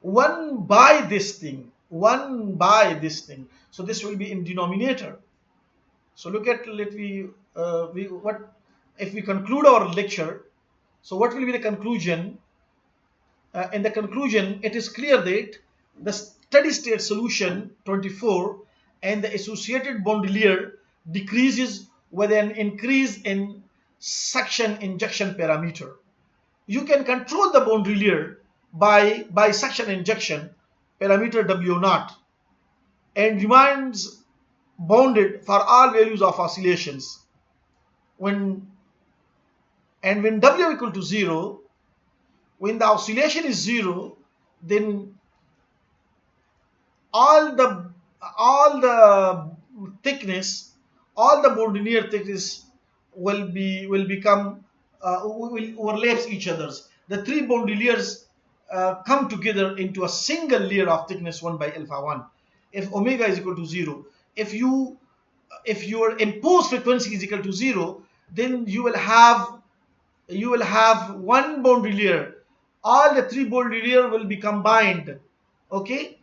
1 by this thing, 1 by this thing. So this will be in denominator. So look at, what if we conclude our lecture? So what will be the conclusion? In the conclusion, it is clear that the steady state solution 24 and the associated Bondelier decreases with an increase in suction injection parameter. You can control the Bondelier by suction injection parameter W naught and remains bounded for all values of oscillations. When W equal to 0, when the oscillation is 0, then all the thickness, all the Bondelier thickness will overlaps each others. The three Bondeliers come together into a single layer of thickness 1 by alpha 1. If omega is equal to 0, if you if your imposed frequency is equal to 0, then you will have one boundary layer. All the three boundary layer will be combined. Okay,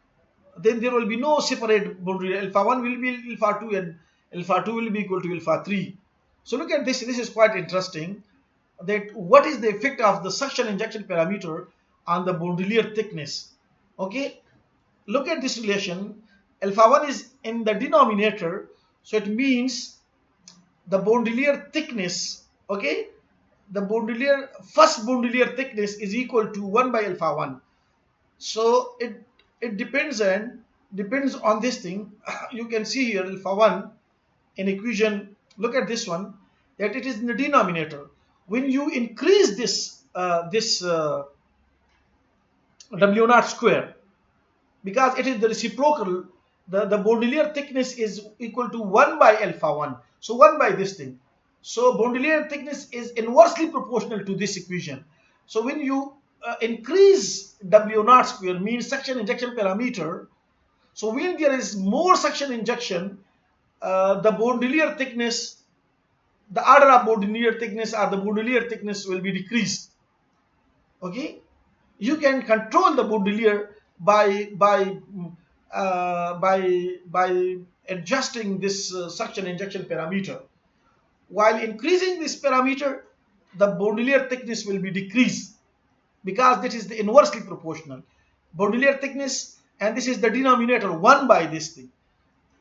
then there will be no separate boundary. Alpha 1 will be alpha 2, and alpha 2 will be equal to alpha 3. So look at this. This is quite interesting. That what is the effect of the suction injection parameter on the boundary layer thickness? Okay, look at this relation. Alpha 1 is in the denominator, so it means the boundary layer thickness. Okay, the boundary layer first boundary layer thickness is equal to 1 by alpha 1. So it depends on this thing. You can see here alpha 1 in equation. Look at this one, that it is in the denominator. When you increase this w naught square, because it is the reciprocal, the boundary layer thickness is equal to 1 by alpha 1. So 1 by this thing. So boundary layer thickness is inversely proportional to this equation. So when you increase w naught square, means suction injection parameter, so when there is more suction injection, the boundary layer thickness, the order of boundary layer thickness or the boundary layer thickness will be decreased. Okay, you can control the boundary layer by adjusting this suction injection parameter. While increasing this parameter, the boundary layer thickness will be decreased, because this is the inversely proportional boundary layer thickness, and this is the denominator 1 by this thing.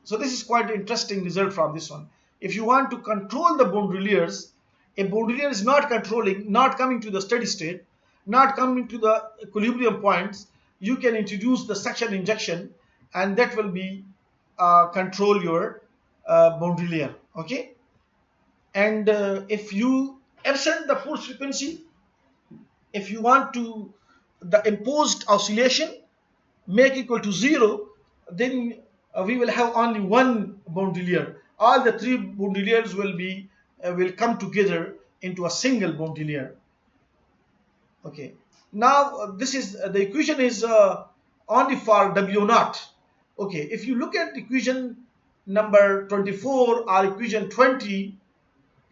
So this is quite interesting result from this one. If you want to control the boundary layers, a boundary layer is not coming to the steady state, not coming to the equilibrium points, you can introduce the suction injection, and that will be control your boundary layer. Okay, and if you absent the force frequency, if you want to the imposed oscillation make equal to 0, then we will have only one boundary layer. All the three boundary layers will come together into a single boundary layer. Okay, now this is the equation is only for w naught. Okay, if you look at equation number 24 or equation 20,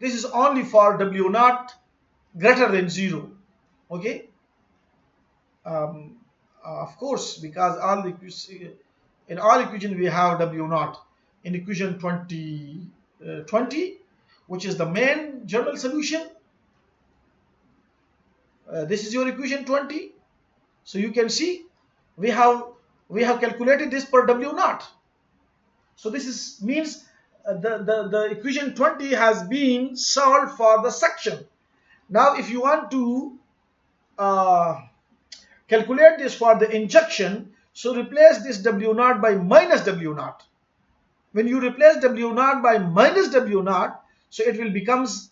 this is only for w naught greater than 0. Okay, um, of course, because in all equations we have w naught. In equation 20, which is the main general solution, this is your equation 20. So you can see we have calculated this per w naught. So this is means the equation 20 has been solved for the suction. Now if you want to calculate this for the injection, so replace this w naught by minus w naught. When you replace w naught by minus w naught, so it will becomes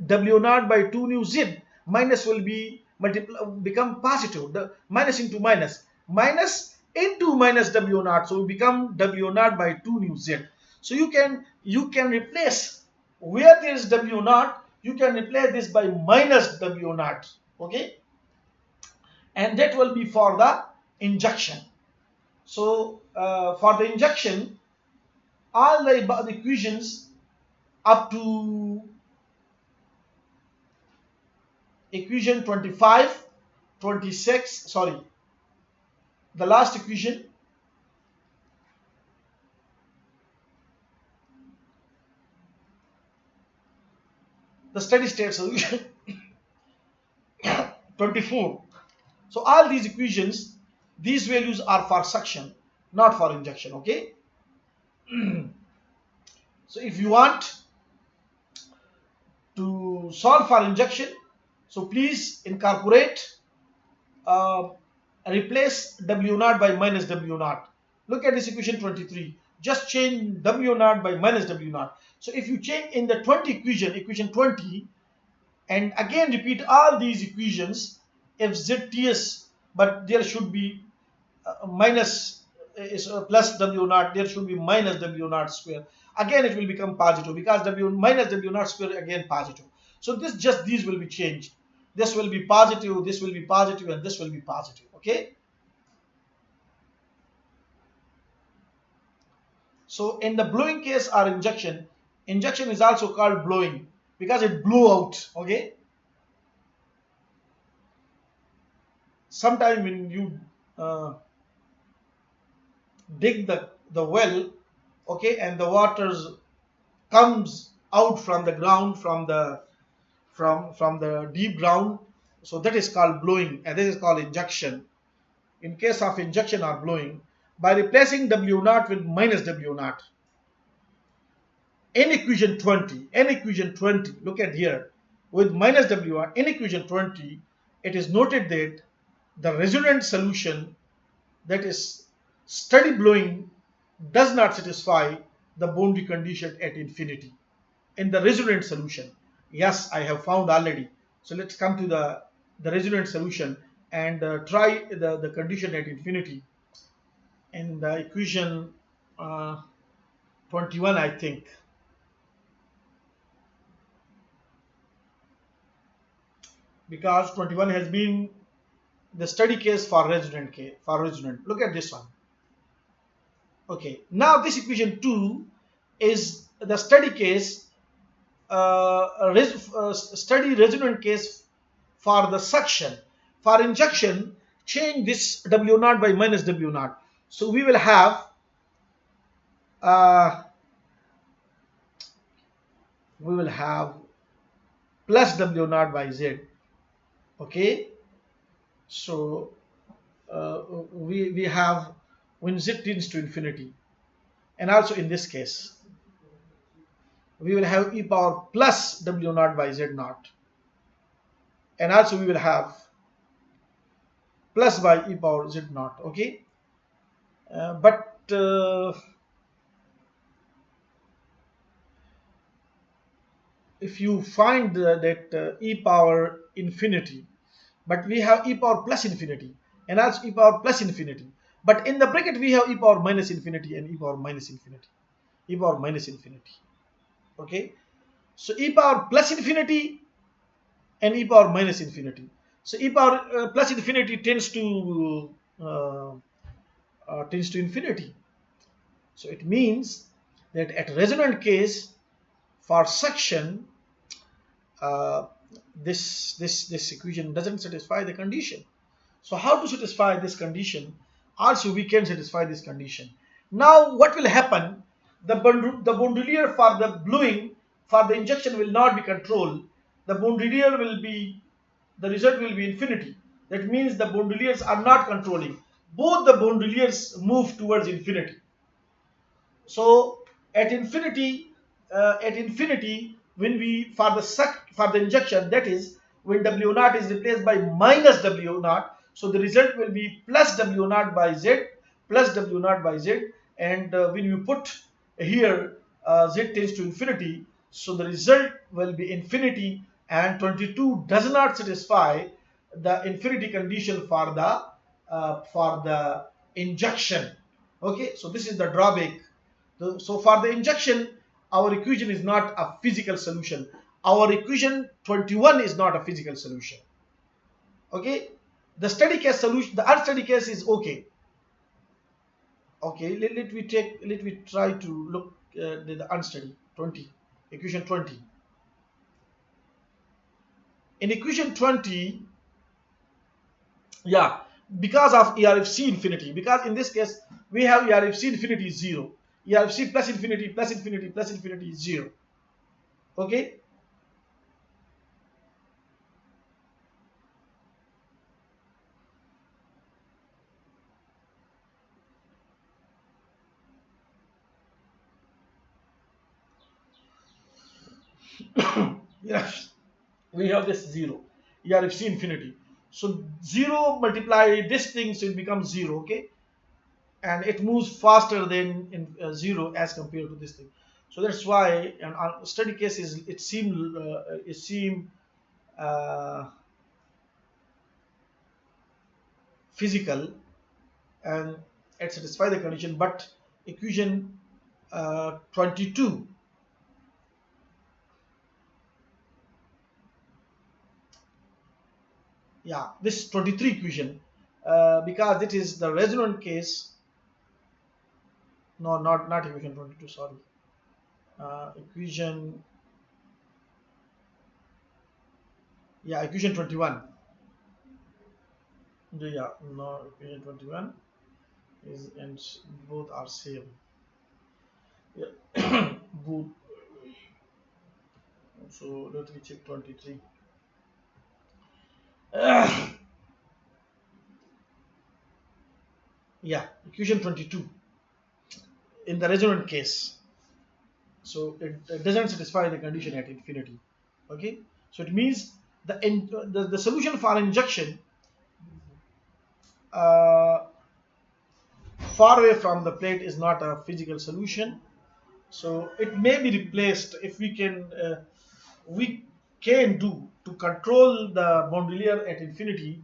w naught by 2 nu z. Minus will be become positive. The minus into minus, minus into minus w naught, so it become w naught by 2 nu z. So you can replace where there is w naught, you can replace this by minus w naught. Okay, and that will be for the injection. So for the injection, all the equations up to equation 25, 26, sorry, the last equation, the steady state solution 24. So all these equations, these values are for suction, not for injection. Okay. So if you want to solve for injection, so please incorporate replace w naught by minus w naught. Look at this equation 23. Just change w naught by minus w naught. So if you change in the 20 equation 20, and again repeat all these equations, if zts, but there should be minus is plus w naught, there should be minus w naught square. Again it will become positive, because w minus w naught square again positive. So these will be changed. This will be positive, this will be positive, and this will be positive. Okay. So in the blowing case or injection, injection is also called blowing because it blew out. Okay. Sometime when you uh, dig the well, okay, and the waters comes out from the ground, from the deep ground, so that is called blowing, and this is called injection. In case of injection or blowing, by replacing W naught with minus W naught in equation 20, look at here, with minus W naught in equation 20, it is noted that the resonant solution, that is steady blowing, does not satisfy the boundary condition at infinity in the resonant solution. Yes, I have found already. So let's come to the resonant solution and try the condition at infinity in the equation uh, 21, I think, because 21 has been the study case for resonant for resonant. Look at this one. Okay, now this equation 2 is the study case, study resonant case for the suction. For injection, change this W naught by minus W naught. So uh, we will have plus W naught by Z. Okay, so we have when Z tends to infinity, and also in this case we will have e power plus W naught by Z naught, and also we will have plus by e power Z naught. Okay, but if you find that e power infinity, but we have e power plus infinity and also e power plus infinity, but in the bracket we have e power minus infinity and e power minus infinity, e power minus infinity. Okay, so e power plus infinity and e power minus infinity. So e power plus infinity uh, tends to infinity. So it means that at resonant case for suction, uh, this equation doesn't satisfy the condition. So how to satisfy this condition? Also, we can satisfy this condition. Now, what will happen? The bondelier for the blowing, for the injection will not be controlled. The bondelier will be, the result will be infinity. That means the bondeliers are not controlling. Both the bondeliers move towards infinity. So at infinity, when we for the injection, that is when W naught is replaced by minus W naught, so the result will be plus W naught by Z, plus W naught by Z, and when you put here Z tends to infinity, so the result will be infinity, and 22 does not satisfy the infinity condition for the injection. Okay, so this is the drawback. So for the injection, our equation is not a physical solution. Our equation 21 is not a physical solution. Okay, the steady case solution, the unsteady case is okay. Okay, let me try to look the unsteady 20, equation 20. In equation 20, yeah, because of ERFC infinity, because in this case we have ERFC infinity is 0, ERFC plus infinity plus infinity plus infinity is 0. Okay, yes, we have this 0, ERFC infinity. So 0 multiply this thing, so it becomes 0. Okay, and it moves faster than in 0 as compared to this thing. So that's why an study case is it seem uh, physical, and it satisfy the condition, but equation 22, Yeah, this 23 equation, because it is the resonant case. No, not equation 22. Sorry, equation. Yeah, equation 21. Yeah, no, equation 21 is, and both are same. Yeah, both. So let me check 23. Yeah, equation 22 in the resonant case. So it doesn't satisfy the condition at infinity. Okay, so it means the solution for injection uh, far away from the plate is not a physical solution. So it may be replaced if we can do to control the boundary layer at infinity.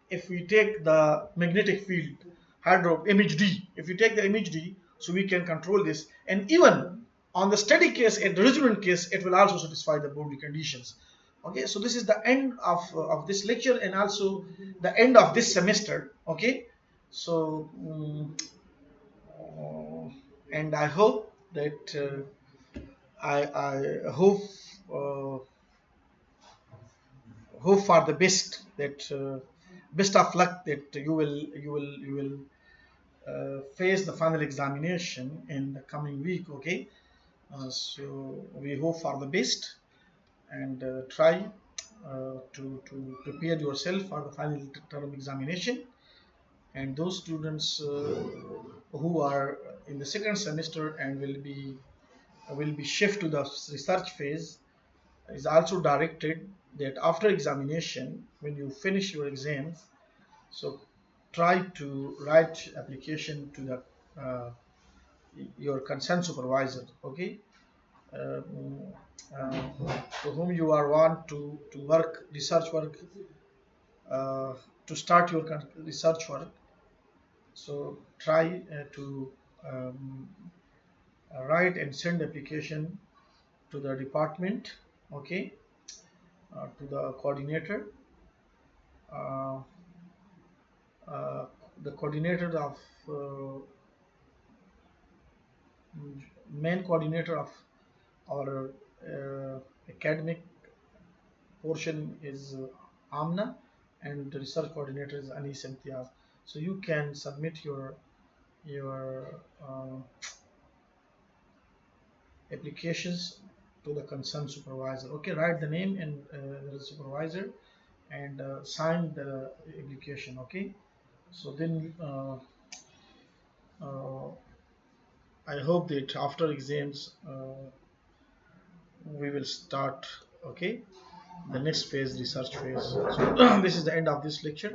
If we take the magnetic field hydro image d, if we take the image d, so we can control this, and even on the steady case and the resonant case it will also satisfy the boundary conditions. Okay, so this is the end of this lecture and also the end of this semester. Okay, so and I hope that I uh, hope for the best, that best of luck, that you will face the final examination in the coming week. Okay, so we hope for the best, and try to prepare yourself for the final term examination. And those students who are in the second semester and will be shift to the research phase, is also directed that after examination, when you finish your exams, so try to write application to the your concerned supervisor. Okay, um, to whom you are want to work research work, uh, to start your research work. So try to um, write and send application to the department. Okay, to the coordinator, uh, uh, the coordinator of main coordinator of our academic portion is Amna, and the research coordinator is Anis Imtiaz. So you can submit your applications to the concerned supervisor. Okay, write the name and the supervisor, and sign the application. Okay, so then uh, I hope that after exams we will start. Okay, the next phase, research phase. So this is the end of this lecture.